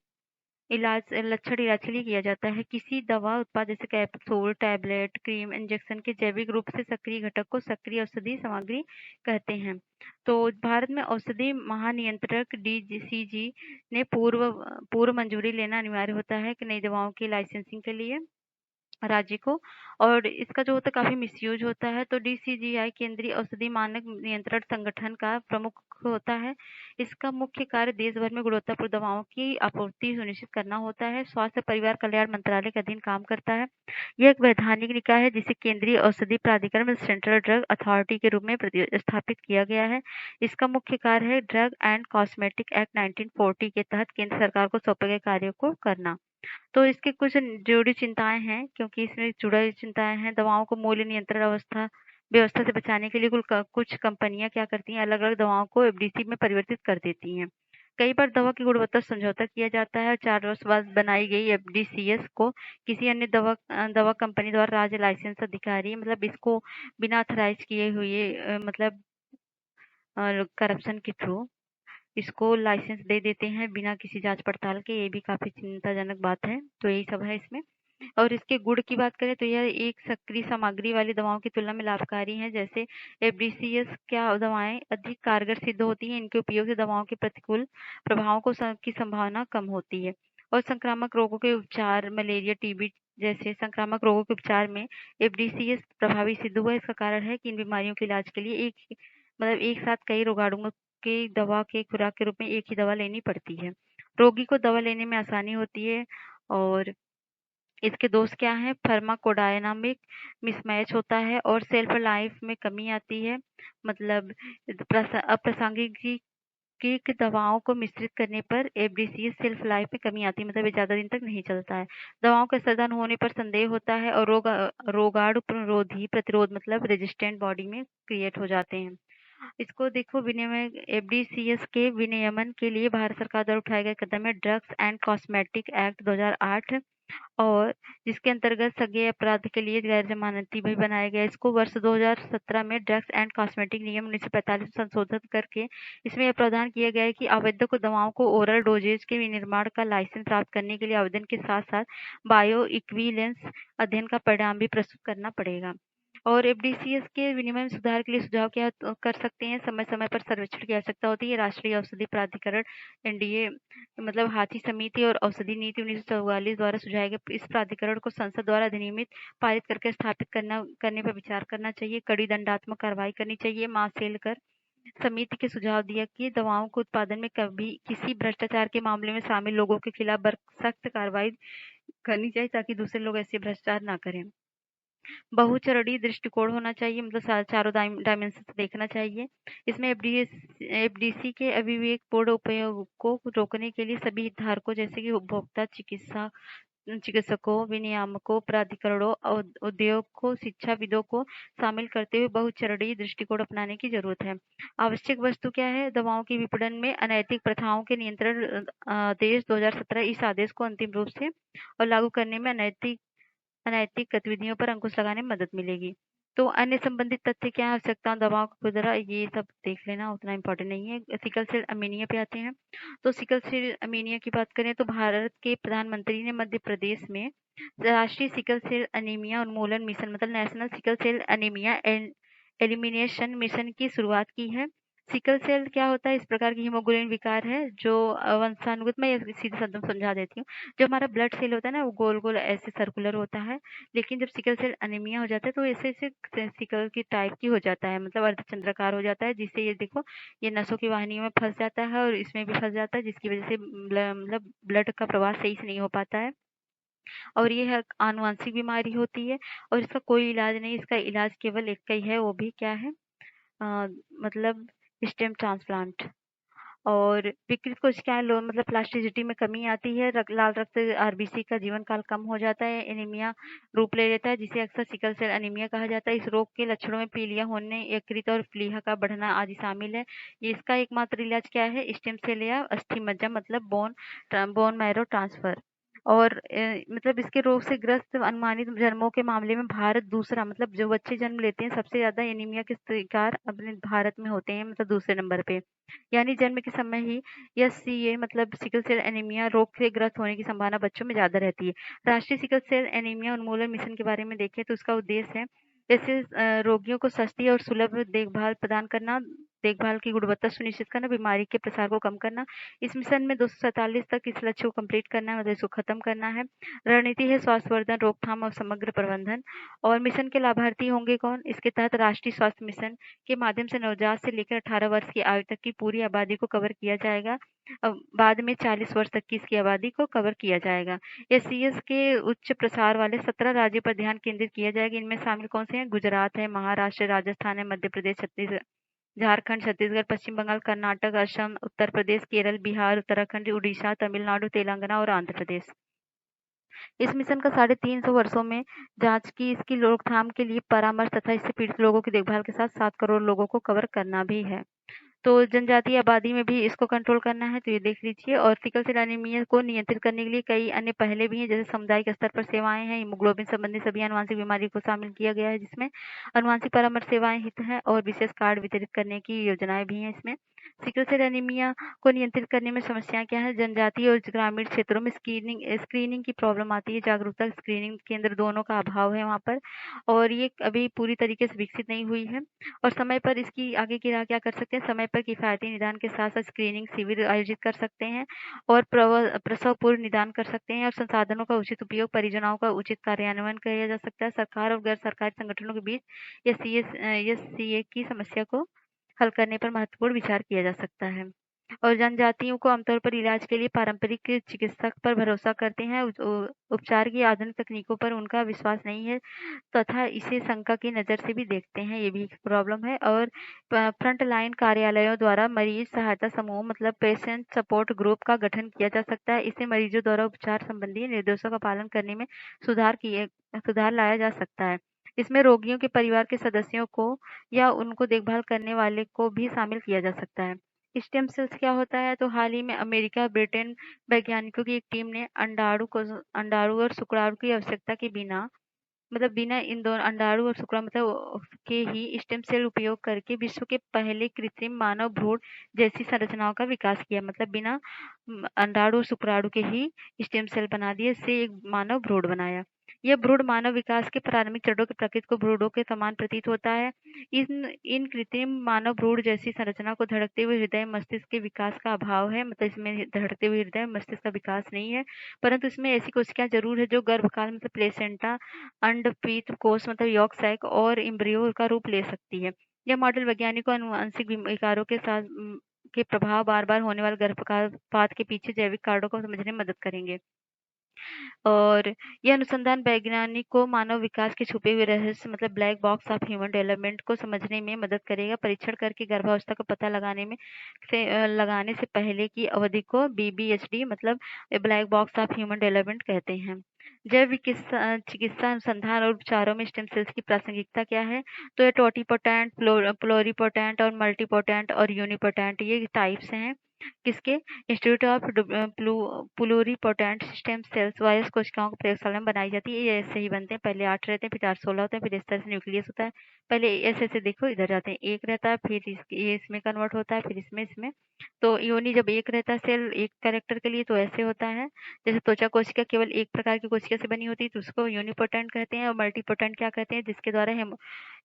लक्षण इलाज के लिए किया जाता है। किसी दवा उत्पाद जैसे कैप्सूल, टैबलेट, क्रीम, इंजेक्शन के जैविक रूप से सक्रिय घटक को सक्रिय औषधि सामग्री कहते हैं। तो भारत में औषधि महानियंत्रक डीसीजी ने पूर्व मंजूरी लेना अनिवार्य होता है कि नई दवाओं की लाइसेंसिंग के लिए राज्य को। और इसका जो होता है काफ़ी मिसयूज होता है। तो डीसीजीआई केंद्रीय औषधि मानक नियंत्रण संगठन का प्रमुख होता है। इसका मुख्य कार्य देश भर में गुणवत्तापूर्ण दवाओं की आपूर्ति सुनिश्चित करना होता है। स्वास्थ्य परिवार कल्याण मंत्रालय के अधीन काम करता है। यह एक वैधानिक निकाय है जिसे केंद्रीय औषधि प्राधिकरण में सेंट्रल ड्रग अथॉरिटी के रूप में स्थापित किया गया है। इसका मुख्य कार्य है ड्रग एंड कॉस्मेटिक एक्ट 1940 के तहत केंद्र सरकार को सौंपे गए कार्यों को करना। तो इसके कुछ जुड़ी चिंताएँ हैं, क्योंकि इसमें जुड़ी चिंताएँ हैं, दवाओं को मूल्य नियंत्रण व्यवस्था से बचाने के लिए कुछ कंपनियाँ क्या करती हैं, अलग-अलग दवाओं को एफडीसी में परिवर्तित कर देती हैं। कई बार दवा की गुणवत्ता समझौता किया जाता है और 4 वर्ष बाद बनाई गई एफडीसीएस को किसी अन्य दवा कंपनी द्वारा राज्य लाइसेंस अधिकारी मतलब इसको बिना ऑथराइज़ किए हुए मतलब करप्शन के थ्रू इसको लाइसेंस दे देते हैं बिना किसी जांच पड़ताल के। ये भी काफ़ी चिंताजनक बात है। तो यही सब है इसमें। और इसके गुण की बात करें तो यह एक सक्रिय सामग्री वाली दवाओं की तुलना में लाभकारी हैं। जैसे एफडीसीएस क्या दवाएं अधिक कारगर सिद्ध होती हैं। इनके उपयोग से दवाओं के प्रतिकूल प्रभावों की संभावना कम होती है। और संक्रामक रोगों के उपचार, मलेरिया, टीबी जैसे संक्रामक रोगों के उपचार में एफडीसीएस प्रभावी सिद्ध हुआ। इसका कारण है कि इन बीमारियों के इलाज के लिए एक साथ कई रोगाणुओं की दवा के खुराक के रूप में एक ही दवा लेनी पड़ती है। रोगी को दवा लेने में आसानी होती है। और इसके दोष क्या हैं? फार्माकोडायनामिक मिसमैच होता है और शेल्फ लाइफ में कमी आती है। मतलब अप्रासंगिक दवाओं को मिश्रित करने पर एफडीसीएस शेल्फ लाइफ में कमी आती है, मतलब ये ज़्यादा दिन तक नहीं चलता है। दवाओं के असरदार होने पर संदेह होता है और रोगाणु प्रतिरोध मतलब रेजिस्टेंट बॉडी में क्रिएट हो जाते हैं। इसको देखो एफडीसीएस के विनियमन के लिए भारत सरकार द्वारा उठाए गए कदम है ड्रग्स एंड कॉस्मेटिक एक्ट 2008, और जिसके अंतर्गत संज्ञेय अपराध के लिए गैर जमानती भी बनाया गया। इसको वर्ष 2017 में ड्रग्स एंड कॉस्मेटिक नियम 1945 में संशोधित करके इसमें यह प्रावधान किया गया है कि आवेदक को दवाओं को ओरल डोजेज के विनिर्माण का लाइसेंस प्राप्त करने के लिए आवेदन के साथ साथ बायो इक्विलेंस अध्ययन का परिणाम भी प्रस्तुत करना पड़ेगा। और एफडीसीएस के विनिमय में सुधार के लिए सुझाव क्या कर सकते हैं? समय-समय पर सर्वेक्षण की आवश्यकता होती है। राष्ट्रीय औषधि प्राधिकरण एनडीए मतलब हाथी समिति और औषधि नीति 1944 द्वारा सुझाए गए इस प्राधिकरण को संसद द्वारा अधिनियमित पारित करके स्थापित करने पर विचार करना चाहिए। कड़ी दंडात्मक कार्रवाई करनी चाहिए। मासेलकर समिति के सुझाव दिया कि दवाओं के उत्पादन में कभी किसी भ्रष्टाचार के मामले में शामिल लोगों के खिलाफ सख्त कार्रवाई करनी चाहिए ताकि दूसरे लोग ऐसे भ्रष्टाचार ना करें। बहुचरणीय दृष्टिकोण होना चाहिए, मतलब चारों डायमेंशन से देखना चाहिए। इसमें एफडीसी के अविवेकपूर्ण उपयोग को रोकने के लिए सभी हितधारकों जैसे कि उपभोक्ता, चिकित्सकों, विनियामकों, प्राधिकरणों, उद्योग, शिक्षाविदों को शामिल करते हुए बहुचरणीय दृष्टिकोण अपनाने की जरूरत है। आवश्यक वस्तु क्या है? दवाओं के विपणन में अनैतिक प्रथाओं के नियंत्रण आदेश 2017 इस आदेश को अंतिम रूप से और लागू करने में अनैतिक गतिविधियों पर अंकुश लगाने में मदद मिलेगी। तो अन्य संबंधित तथ्य क्या है? आवश्यकता दवाओं का खुदरा ये सब देख लेना, उतना इम्पोर्टेंट नहीं है। सिकल सेल अमीनिया पे आते हैं। तो सिकल सेल अमीनिया की बात करें तो भारत के प्रधानमंत्री ने मध्य प्रदेश में राष्ट्रीय सिकल सेल अनीमिया उन्मूलन मिशन मतलब national sickle cell anaemia elimination mission की शुरुआत की है। सिकल सेल क्या होता है? इस प्रकार की हीमोग्लोबिन विकार है जो वंशानुगत, मैं ये सीधे शब्दों में समझा देती हूँ। जो हमारा ब्लड सेल होता है ना, वो गोल-गोल ऐसे सर्कुलर होता है, लेकिन जब सिकल सेल एनीमिया हो जाता है तो ऐसे-ऐसे सिकल की टाइप की हो जाता है, मतलब अर्धचंद्राकार हो जाता है, जिससे ये देखो ये नसों की वाहिनियों में फँस जाता है और इसमें भी फँस जाता है, जिसकी वज़ह से मतलब ब्लड का प्रवाह सही से नहीं हो पाता है। और ये है आनुवंशिक बीमारी होती है और इसका कोई इलाज नहीं, इसका इलाज केवल एक का ही है, वो भी क्या है? अ, मतलब स्टेम ट्रांसप्लांट। और विकृत कोशिकाएं लो मतलब प्लास्टिसिटी में कमी आती है, लाल रक्त आरबीसी का जीवन काल कम हो जाता है, एनीमिया रूप ले लेता है, जिसे अक्सर सिकल सेल एनीमिया कहा जाता है। इस रोग के लक्षणों में पीलिया होने, यकृत और प्लीहा का बढ़ना आदि शामिल है। ये इसका एकमात्र इलाज क्या है? स्टेम सेल या अस्थि मज्जा मतलब बोन मैरो ट्रांसफर। और मतलब इसके रोग से ग्रस्त अनुमानित जन्मों के मामले में भारत दूसरा, मतलब जो बच्चे जन्म लेते हैं सबसे ज्यादा एनीमिया के शिकार अपने भारत में होते हैं, मतलब दूसरे नंबर पे। यानी जन्म के समय ही एससीए मतलब सिकल सेल एनीमिया रोग से ग्रस्त होने की संभावना बच्चों में ज़्यादा रहती है। राष्ट्रीय सिकल सेल एनीमिया उन्मूलन मिशन के बारे में देखें तो उसका उद्देश्य है ऐसे रोगियों को सस्ती और सुलभ देखभाल प्रदान करना, देखभाल की गुणवत्ता सुनिश्चित करना, बीमारी के प्रसार को कम करना। इस मिशन में 247 तक इस लक्ष्य को कंप्लीट करना है, मतलब इसको खत्म करना है। रणनीति है स्वास्थ्यवर्धन, रोकथाम और समग्र प्रबंधन। और मिशन के लाभार्थी होंगे कौन? इसके तहत राष्ट्रीय स्वास्थ्य मिशन के माध्यम से नवजात से लेकर 18 वर्ष की आयु तक की पूरी आबादी को कवर किया जाएगा। बाद में 40 वर्ष तक की इसकी आबादी को कवर किया जाएगा। एससीएस के उच्च प्रसार वाले 17 राज्यों पर ध्यान केंद्रित किया जाएगा। इनमें शामिल कौन से हैं? गुजरात है, महाराष्ट्र, राजस्थान है, मध्य प्रदेश, छत्तीसगढ़, झारखंड, छत्तीसगढ़, पश्चिम बंगाल, कर्नाटक, असम, उत्तर प्रदेश, केरल, बिहार, उत्तराखंड, उड़ीसा, तमिलनाडु, तेलंगाना और आंध्र प्रदेश। इस मिशन का 350 वर्षों में जांच की, इसकी रोकथाम के लिए परामर्श तथा इससे पीड़ित लोगों की देखभाल के साथ 7 करोड़ लोगों को कवर करना भी है। तो जनजातीय आबादी में भी इसको कंट्रोल करना है, तो ये देख लीजिए। और सिकल सेल एनीमिया को नियंत्रित करने के लिए कई अन्य पहले भी हैं, जैसे सामुदायिक स्तर पर सेवाएं हैं, हीमोग्लोबिन संबंधी सभी आनुवंशिक बीमारी को शामिल किया गया है, जिसमें आनुवंशिक परामर्श सेवाएं हित हैं और विशेष कार्ड वितरित करने की योजनाएं भी हैं इसमें। सिकल सेल एनीमिया को नियंत्रित करने में समस्याएं क्या है? जनजातीय और ग्रामीण क्षेत्रों में स्क्रीनिंग की प्रॉब्लम आती है, जागरूकता स्क्रीनिंग केंद्र दोनों का अभाव है वहाँ पर, और ये अभी पूरी तरीके से विकसित नहीं हुई है। और समय पर इसकी आगे की राह क्या कर सकते हैं? समय पर किफ़ायती निदान के साथ-साथ स्क्रीनिंग शिविर आयोजित कर सकते हैं और प्रसव पूर्व निदान कर सकते हैं और संसाधनों का उचित उपयोग, परियोजनाओं का उचित कार्यान्वयन किया जा सकता है। सरकार और गैर सरकारी संगठनों के बीच एससीए की समस्या को हल करने पर महत्वपूर्ण विचार किया जा सकता है। और जनजातियों को आमतौर पर इलाज के लिए पारंपरिक चिकित्सक पर भरोसा करते हैं। उपचार की आधुनिक तकनीकों पर उनका विश्वास नहीं है तथा इसे शंका की नज़र से भी देखते हैं, ये भी एक प्रॉब्लम है। और फ्रंट लाइन कार्यालयों द्वारा मरीज सहायता समूह मतलब पेशेंट सपोर्ट ग्रुप का गठन किया जा सकता है। इससे मरीजों द्वारा उपचार संबंधी निर्देशों का पालन करने में सुधार लाया जा सकता है। इसमें रोगियों के परिवार के सदस्यों को या उनको देखभाल करने वाले को भी शामिल किया जा सकता है। स्टेम सेल्स क्या होता है? तो हाल ही में अमेरिका, ब्रिटेन वैज्ञानिकों की एक टीम ने अंडाणु और शुक्राणु की आवश्यकता के बिना, मतलब बिना इन दोनों अंडाणु और शुक्राणु मतलब के ही स्टेम सेल उपयोग करके विश्व के पहले कृत्रिम मानव भ्रूण जैसी संरचनाओं का विकास किया। मतलब बिना अंडाणु और शुक्राणु के ही स्टेम सेल बना दिए, इससे एक मानव भ्रूण बनाया। यह भ्रूण मानव विकास के प्रारंभिक चरणों के प्रकृति को भ्रूणों के समान प्रतीत होता है। इन कृत्रिम मानव भ्रूण जैसी संरचना को धड़कते हुए हृदय मस्तिष्क के विकास का अभाव है, मतलब इसमें धड़कते हुए हृदय मस्तिष्क का विकास नहीं है, परंतु इसमें ऐसी कोशिकाएं जरूर है जो गर्भकाल मतलब प्लेसेंटा, अंडपीत कोश मतलब यॉर्क सैक और एम्ब्रियो का रूप ले सकती है। यह मॉडल वैज्ञानिकों आनुवंशिक विकारों के साथ के प्रभाव, बार-बार होने वाले गर्भपात के पीछे जैविक कारणों को समझने में मदद करेंगे। और यह अनुसंधान वैज्ञानिक को मानव विकास के छुपे हुए रहस्य मतलब black box of human development को समझने में मदद करेगा। परीक्षण करके गर्भावस्था का पता लगाने से पहले की अवधि को बीबीएचडी मतलब black box of human development कहते हैं। चिकित्सा अनुसंधान और उपचारों में स्टेम सेल्स की प्रासंगिकता क्या है? तो ये टोटिपोटेंट, प्लोरिपोटेंट और मल्टीपोटेंट और यूनिपोटेंट ये टाइप्स हैं। किसके? Institute of pluripotent stem cells virus कोशिकाओं को प्रयोगशाला में बनाई जाती है। ये ऐसे ही बनते हैं, पहले 8 रहते हैं, फिर 8 16 होते हैं, फिर इस तरह से न्यूक्लियस होता है। पहले ऐसे ऐसे देखो इधर जाते हैं, एक रहता है, फिर ये इसमें कन्वर्ट होता है, फिर इसमें इसमें तो योनि जब एक रहता है सेल एक कैरेक्टर के लिए तो ऐसे होता है। जैसे त्वचा कोशिका केवल एक प्रकार की कोशिका से बनी होती है तो उसको यूनिपोटेंट कहते हैं, और मल्टीपोटेंट क्या कहते हैं, जिसके द्वारा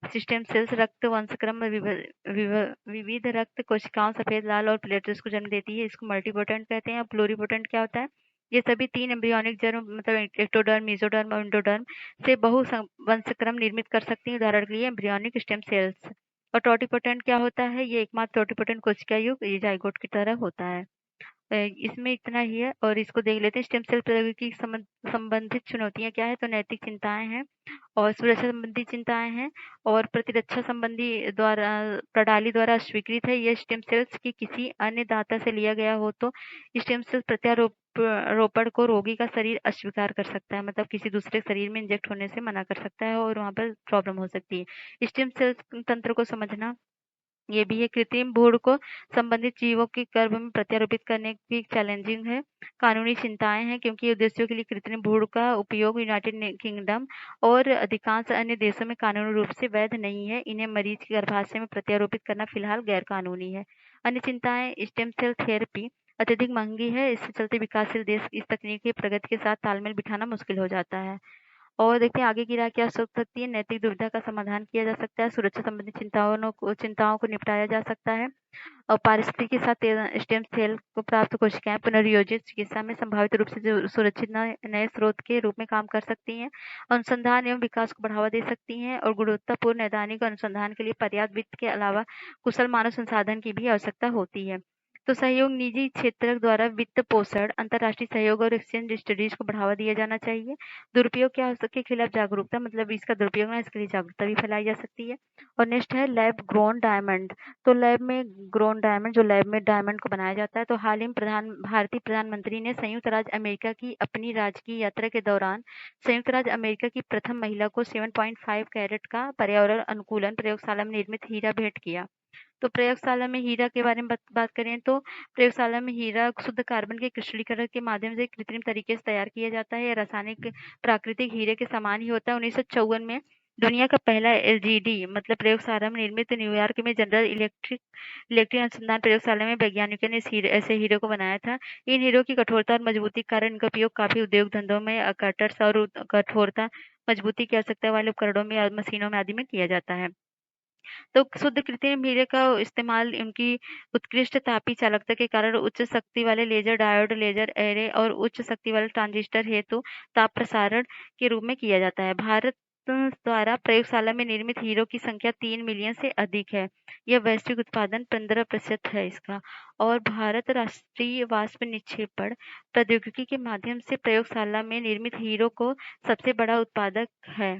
सिस्टम सेल्स रक्त वंशक्रम में विविध रक्त कोशिकाओं सफेद लाल और प्लेटलेट्स को जन्म देती है, इसको मल्टीपोटेंट कहते हैं। और प्लूरीपोटेंट क्या होता है, ये सभी तीन एम्ब्रियोनिक जर्म मतलब एक्टोडर्म, मेसोडर्म और एंडोडर्म से बहु वंशक्रम निर्मित कर सकती है, उदाहरण के लिए एम्ब्रियोनिक स्टेम सेल्स। और टोटिपोटेंट क्या होता है, ये एकमात्र टोटिपोटेंट कोशिका युग ये जाइगोट की तरह होता है। इसमें इतना ही है और इसको देख लेते हैं। स्टेम सेल प्रौद्योगिकी संबंधित चुनौतियां क्या है, तो नैतिक चिंताएं हैं और सुरक्षा संबंधी चिंताएं हैं और प्रतिरक्षा संबंधी द्वारा प्रणाली द्वारा स्वीकृत है। यह स्टेम सेल्स की किसी अन्य दाता से लिया गया हो तो स्टेम सेल रोपण को रोगी का शरीर अस्वीकार कर सकता है, मतलब किसी दूसरे शरीर में इंजेक्ट होने से मना कर सकता है और वहां पर प्रॉब्लम हो सकती है। स्टेम सेल्स तंत्र को समझना ये भी है। कृत्रिम भ्रूण को संबंधित जीवों के गर्भ में प्रत्यारोपित करने की चैलेंजिंग है। कानूनी चिंताएं हैं क्योंकि उद्देश्यों के लिए कृत्रिम भ्रूण का उपयोग यूनाइटेड किंगडम और अधिकांश अन्य देशों में कानूनी रूप से वैध नहीं है। इन्हें मरीज के गर्भाशय में प्रत्यारोपित करना फिलहाल गैर कानूनी है। अन्य चिंताएं, स्टेम सेल थेरेपी अत्यधिक महंगी है, इससे चलते विकासशील देश इस तकनीक की प्रगति के साथ तालमेल बिठाना मुश्किल हो जाता है। और देखते हैं आगे की राह क्या हो सकती है। नैतिक दुविधा का समाधान किया जा सकता है, सुरक्षा संबंधी चिंताओं को निपटाया जा सकता है और पारिस्थितिकी के साथ स्टेम सेल को प्राप्त कोशिकाएं पुनर्योजित चिकित्सा में संभावित रूप से जो सुरक्षित नए स्रोत के रूप में काम कर सकती हैं, अनुसंधान एवं विकास को बढ़ावा दे सकती हैं और गुणवत्तापूर्ण नैदानिक अनुसंधान के लिए पर्याप्त वित्त के अलावा कुशल मानव संसाधन की भी आवश्यकता होती है। तो सहयोग, निजी क्षेत्र द्वारा वित्त पोषण, अंतर्राष्ट्रीय सहयोग और एक्सचेंज स्टडीज को बढ़ावा दिया जाना चाहिए। दुरुपयोग क्या हो के खिलाफ जागरूकता, मतलब इसका दुरुपयोग ना इसके लिए जागरूकता भी फैलाई जा सकती है। और नेक्स्ट है लैब ग्रोन डायमंड। तो लैब में ग्रोन डायमंड, जो लैब में डायमंड को बनाया जाता है, तो हाल ही में भारतीय प्रधानमंत्री ने संयुक्त राज्य अमेरिका की अपनी राजकीय यात्रा के दौरान संयुक्त राज्य अमेरिका की प्रथम महिला को 7.5 कैरेट का पर्यावरण अनुकूलन प्रयोगशाला में निर्मित हीरा भेंट किया। तो प्रयोगशाला में हीरा के बारे में बात करें तो प्रयोगशाला में हीरा शुद्ध कार्बन के क्रिस्टलीकरण के माध्यम से कृत्रिम तरीके से तैयार किया जाता है। रासायनिक प्राकृतिक हीरे के समान ही होता है। 1954 में दुनिया का पहला एलजीडी मतलब प्रयोगशाला में निर्मित न्यूयॉर्क में जनरल इलेक्ट्रिक अनुसंधान प्रयोगशाला में वैज्ञानिकों ने ऐसे हीरे को बनाया था। इन हीरों की कठोरता और मजबूती के कारण इनका उपयोग काफी उद्योग धंधों में कटर्स और कठोरता मजबूती की आवश्यकता वाले उपकरणों में, मशीनों में आदि में किया जाता है। तो शुद्ध कृत्रिम हीरे का इस्तेमाल उनकी उत्कृष्ट तापीय चालकता के कारण उच्च शक्ति वाले लेजर डायोड, लेजर एरे और उच्च शक्ति वाले ट्रांजिस्टर हेतु ताप प्रसारण के रूप में किया जाता है। भारत द्वारा प्रयोगशाला में निर्मित हीरो की संख्या 3 मिलियन से अधिक है। यह वैश्विक उत्पादन 15% है इसका। और भारत राष्ट्रीय वाष्प निक्षेपण प्रौद्योगिकी के माध्यम से प्रयोगशाला में निर्मित हीरो को सबसे बड़ा उत्पादक है।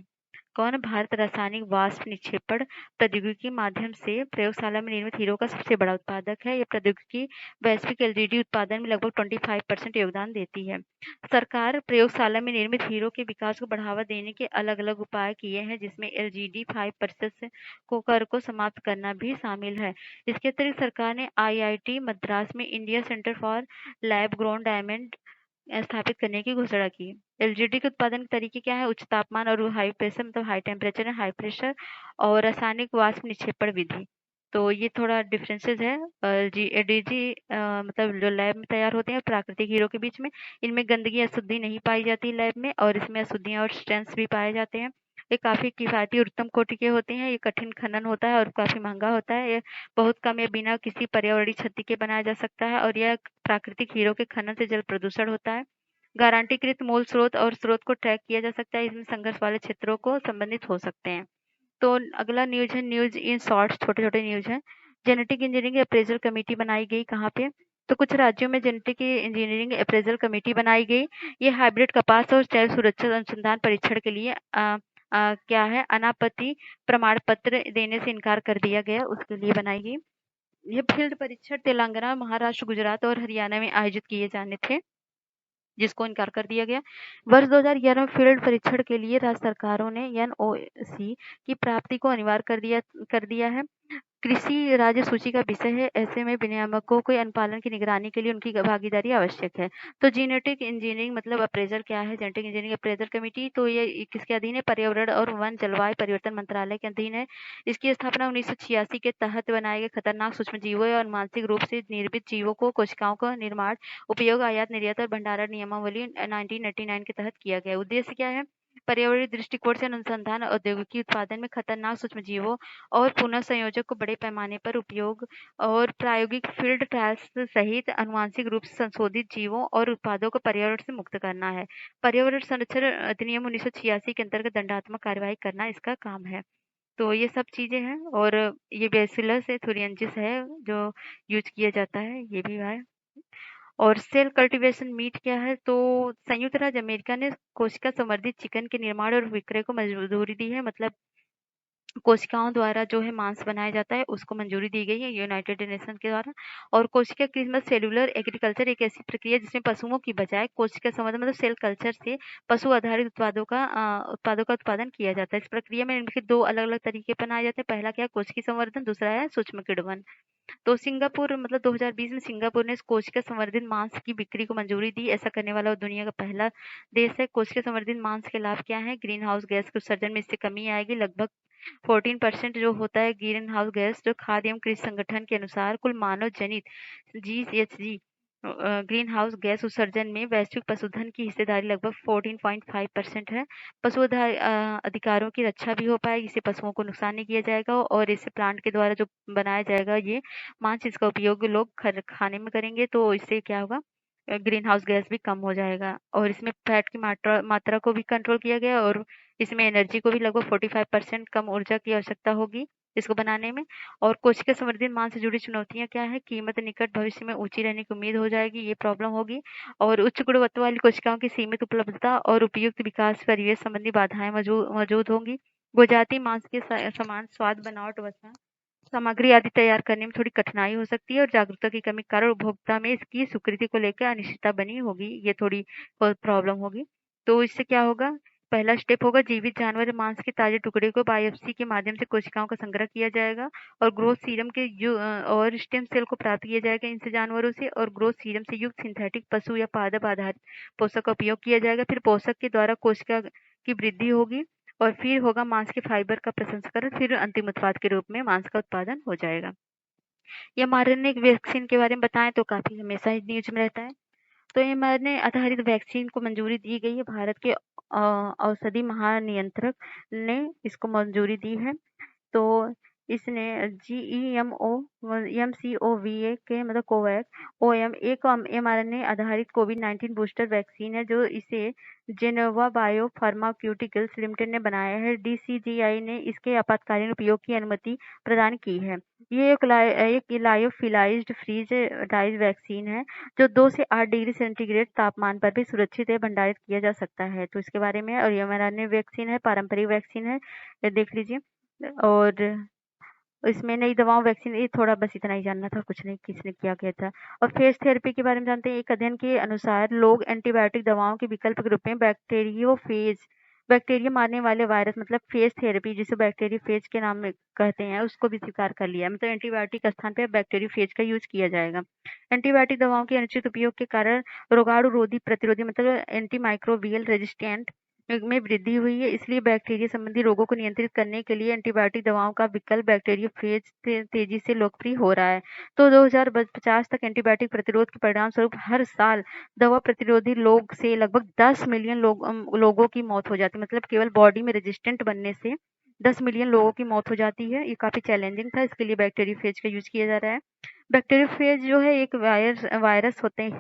कौन? भारत रासायनिक वाष्प निक्षेपण प्रौद्योगिकी के माध्यम से प्रयोगशाला में निर्मित हीरो का सबसे बड़ा उत्पादक है। यह प्रौद्योगिकी वैश्विक एलजीडी उत्पादन में लगभग 25% योगदान देती है। सरकार प्रयोगशाला में निर्मित हीरो के विकास को बढ़ावा देने के अलग अलग उपाय किए हैं, जिसमें एलजीडी 5% को कर को समाप्त करना भी शामिल है। इसके अतिरिक्त सरकार ने आईआईटी मद्रास में India centre for lab grown diamond स्थापित करने की घोषणा की। एलजीडी के उत्पादन के तरीके क्या है? उच्च तापमान और हाई प्रेशर, मतलब high temperature and high pressure और रासायनिक वाष्प निक्षेपण विधि। तो ये थोड़ा डिफरेंसेस है एलजीडी मतलब जो लैब में तैयार होते हैं प्राकृतिक हीरो के बीच में। इनमें गंदगी, अशुद्धि नहीं पाई जाती लैब में, और इसमें अशुद्धियां और स्ट्रेंस भी पाए जाते हैं। ये काफी किफायती और उत्तम कोटि के होते हैं। ये कठिन खनन होता है और काफी महंगा होता है। ये बहुत कम या बिना किसी पर्यावरणीय क्षति के बनाया जा सकता है और यह प्राकृतिक हीरो के खनन से जल प्रदूषण होता है। गारंटीकृत मूल स्रोत और स्रोत को ट्रैक किया जा सकता है। इसमें संघर्ष वाले क्षेत्रों को संबंधित हो सकते हैं। तो अगला न्यूज है, न्यूज इन शॉर्ट्स, छोटे छोटे न्यूज है। जेनेटिक इंजीनियरिंग अप्रेजल कमेटी बनाई गई कहाँ पे? तो कुछ राज्यों में जेनेटिक इंजीनियरिंग अप्रेजल कमेटी बनाई गई। ये हाइब्रिड कपास और जैव सुरक्षा अनुसंधान परीक्षण के लिए क्या है, अनापत्ति प्रमाण पत्र देने से इनकार कर दिया गया, उसके लिए बनाई गई। ये फील्ड परीक्षण तेलंगाना, महाराष्ट्र, गुजरात और हरियाणा में आयोजित किए जाने थे, जिसको इनकार कर दिया गया। वर्ष 2011 में फील्ड परीक्षण के लिए राज्य सरकारों ने एनओसी की प्राप्ति को अनिवार्य कर दिया है। कृषि राज्य सूची का विषय है, ऐसे में विनियामकों को अनुपालन की निगरानी के लिए उनकी भागीदारी आवश्यक है। तो जेनेटिक इंजीनियरिंग मतलब अप्रेजल क्या है? जेनेटिक इंजीनियरिंग अप्रेजल कमेटी, तो ये किसके अधीन है? पर्यावरण और वन जलवायु परिवर्तन मंत्रालय के अधीन है। इसकी स्थापना 1986 के तहत बनाए गए खतरनाक सूक्ष्मजीवों और मानसिक रूप से निर्मित जीवों को कोशिकाओं का निर्माण, उपयोग, आयात, निर्यात और भंडारण नियमावली 1999 के तहत किया गया है। उद्देश्य क्या है? पर्यावरणीय दृष्टिकोण से अनुसंधान, औद्योगिक उत्पादन में खतरनाक सूक्ष्मजीवों और पुनः संयोजक को बड़े पैमाने पर उपयोग और प्रायोगिक फील्ड ट्रायल्स सहित आनुवंशिक रूप से संशोधित जीवों और उत्पादों को पर्यावरण से मुक्त करना है। पर्यावरण संरक्षण अधिनियम 1986 के अंतर्गत दंडात्मक कार्रवाई करना इसका काम है। तो ये सब चीजें हैं और ये बेसिलस है, थुरियंजिस है जो यूज किया जाता है, ये भी है। और सेल कल्टीवेशन मीट क्या है? तो संयुक्त राज्य अमेरिका ने कोशिका संवर्धित चिकन के निर्माण और विक्रय को मंजूरी दी है। मतलब कोशिकाओं द्वारा जो है मांस बनाया जाता है उसको मंजूरी दी गई है यूनाइटेड नेशन के द्वारा। और कोशिका कृषि सेलुलर एग्रीकल्चर एक ऐसी प्रक्रिया है जिसमें पशुओं की बजाय कोशिका संवर्धन मतलब सेल कल्चर से पशु आधारित उत्पादों का उत्पादन किया जाता है। इस प्रक्रिया में इनके दो अलग अलग तरीके अपनाए जाते हैं। पहला क्या है? कोशिकी संवर्धन, दूसरा है सूक्ष्म किण्वन। तो सिंगापुर मतलब 2020 में सिंगापुर ने इस कोशिका संवर्धित मांस की बिक्री को मंजूरी दी। ऐसा करने वाला दुनिया का पहला देश है। कोशिका संवर्धित मांस के लाभ क्या है? ग्रीन हाउस गैस के उत्सर्जन में इससे कमी आएगी। लगभग 14% जो होता है ग्रीन हाउस गैस, जो खाद्य एवं कृषि संगठन के अनुसार कुल मानव जनित GHG ग्रीन हाउस गैस उत्सर्जन में वैश्विक पशुधन की हिस्सेदारी लगभग 14.5% है। अधिकारों की रक्षा भी हो पाएगी, इससे पशुओं को नुकसान नहीं किया जाएगा और इससे प्लांट के द्वारा जो बनाया जाएगा ये मांस, इसका उपयोग लोग खाने में करेंगे तो इससे क्या होगा? ग्रीन हाउस गैस भी कम हो जाएगा। और इसमें फैट की मात्रा मात्रा को भी कंट्रोल किया गया और इसमें एनर्जी को भी लगभग 45% कम ऊर्जा की आवश्यकता होगी इसको बनाने में। और कोशिका संवर्धित मांस से जुड़ी चुनौतियां क्या है? कीमत निकट भविष्य में ऊंची रहने की उम्मीद हो जाएगी, ये प्रॉब्लम होगी। और उच्च गुणवत्ता वाली कोशिकाओं की सीमित उपलब्धता और उपयुक्त विकास परिवेश संबंधी बाधाएं मौजूद होंगी। गुजराती मांस के समान स्वाद, बनावट, वसा, सामग्री आदि तैयार करने में थोड़ी कठिनाई हो सकती है और जागरूकता की कमी के कारण उपभोक्ता में इसकी स्वीकृति को लेकर अनिश्चितता बनी होगी, ये थोड़ी प्रॉब्लम होगी। तो इससे क्या होगा? पहला स्टेप होगा जीवित जानवर मांस के ताजे टुकड़े को बायोप्सी के माध्यम से कोशिकाओं का संग्रह किया जाएगा और ग्रोथ सीरम के और स्टेम सेल को प्राप्त किया जाएगा इनसे जानवरों से, और ग्रोथ सीरम से युक्त सिंथेटिक पशु या पादप आधारित पोषक का उपयोग किया जाएगा। फिर पोषक के द्वारा कोशिका की वृद्धि होगी और फिर होगा मांस के फाइबर का प्रसंस्करण, फिर अंतिम उत्पाद के रूप में मांस का उत्पादन हो जाएगा। ये mRNA वैक्सीन के बारे में बताएं तो काफी हमेशा ही न्यूज में रहता है। तो mRNA आधारित वैक्सीन को मंजूरी दी गई है। भारत के औषधि महानियंत्रक ने इसको मंजूरी दी है। तो इसने GEMO MCOVA के मतलब कोवैक्स OM एक mRNA आधारित कोविड-19 बूस्टर वैक्सीन है जो इसे जेनोवा बायो फार्मास्यूटिकल्स लिमिटेड ने बनाया है। DCGI ने इसके आपातकालीन उपयोग की अनुमति प्रदान की है। ये एक लायोफिलाइज्ड फ्रीज ड्राइड वैक्सीन है जो 2 से 8 डिग्री सेंटीग्रेड तापमान पर भी सुरक्षित है भंडारित किया जा सकता है। तो इसके बारे में, और ये mRNA वैक्सीन है, पारंपरिक वैक्सीन है, ये देख लीजिए। और इसमें नई दवाओं वैक्सीन, ये थोड़ा बस इतना ही जानना था, कुछ नहीं किसने क्या किया था। और फेज थेरेपी के बारे में जानते हैं। एक अध्ययन के अनुसार लोग एंटीबायोटिक दवाओं के विकल्प के रूप में बैक्टीरिया मारने वाले वायरस मतलब फेज थेरेपी, जिसे बैक्टीरिया फेज के नाम में कहते हैं, उसको भी स्वीकार कर लिया। मतलब एंटीबायोटिक के स्थान पे बैक्टीरिया फेज का यूज किया जाएगा। एंटीबायोटिक दवाओं के अनुचित उपयोग के कारण रोगाणु रोधी प्रतिरोधी मतलब एंटी माइक्रोबियल रेजिस्टेंट में वृद्धि हुई है। इसलिए बैक्टीरिया संबंधी रोगों को नियंत्रित करने के लिए एंटीबायोटिक दवाओं का विकल्प बैक्टीरिया फेज तेजी से लोकप्रिय हो रहा है। तो 2050 तक एंटीबायोटिक प्रतिरोध के परिणाम स्वरूप हर साल दवा प्रतिरोधी लोग से लगभग 10 मिलियन लोगों की मौत हो जाती है। मतलब केवल बॉडी में रेजिस्टेंट बनने से 10 मिलियन लोगों की मौत हो जाती है। ये काफी चैलेंजिंग था, इसके लिए बैक्टीरिया फेज का यूज किया जा रहा है। बैक्टीरिया फेज जो है एक वायरस होते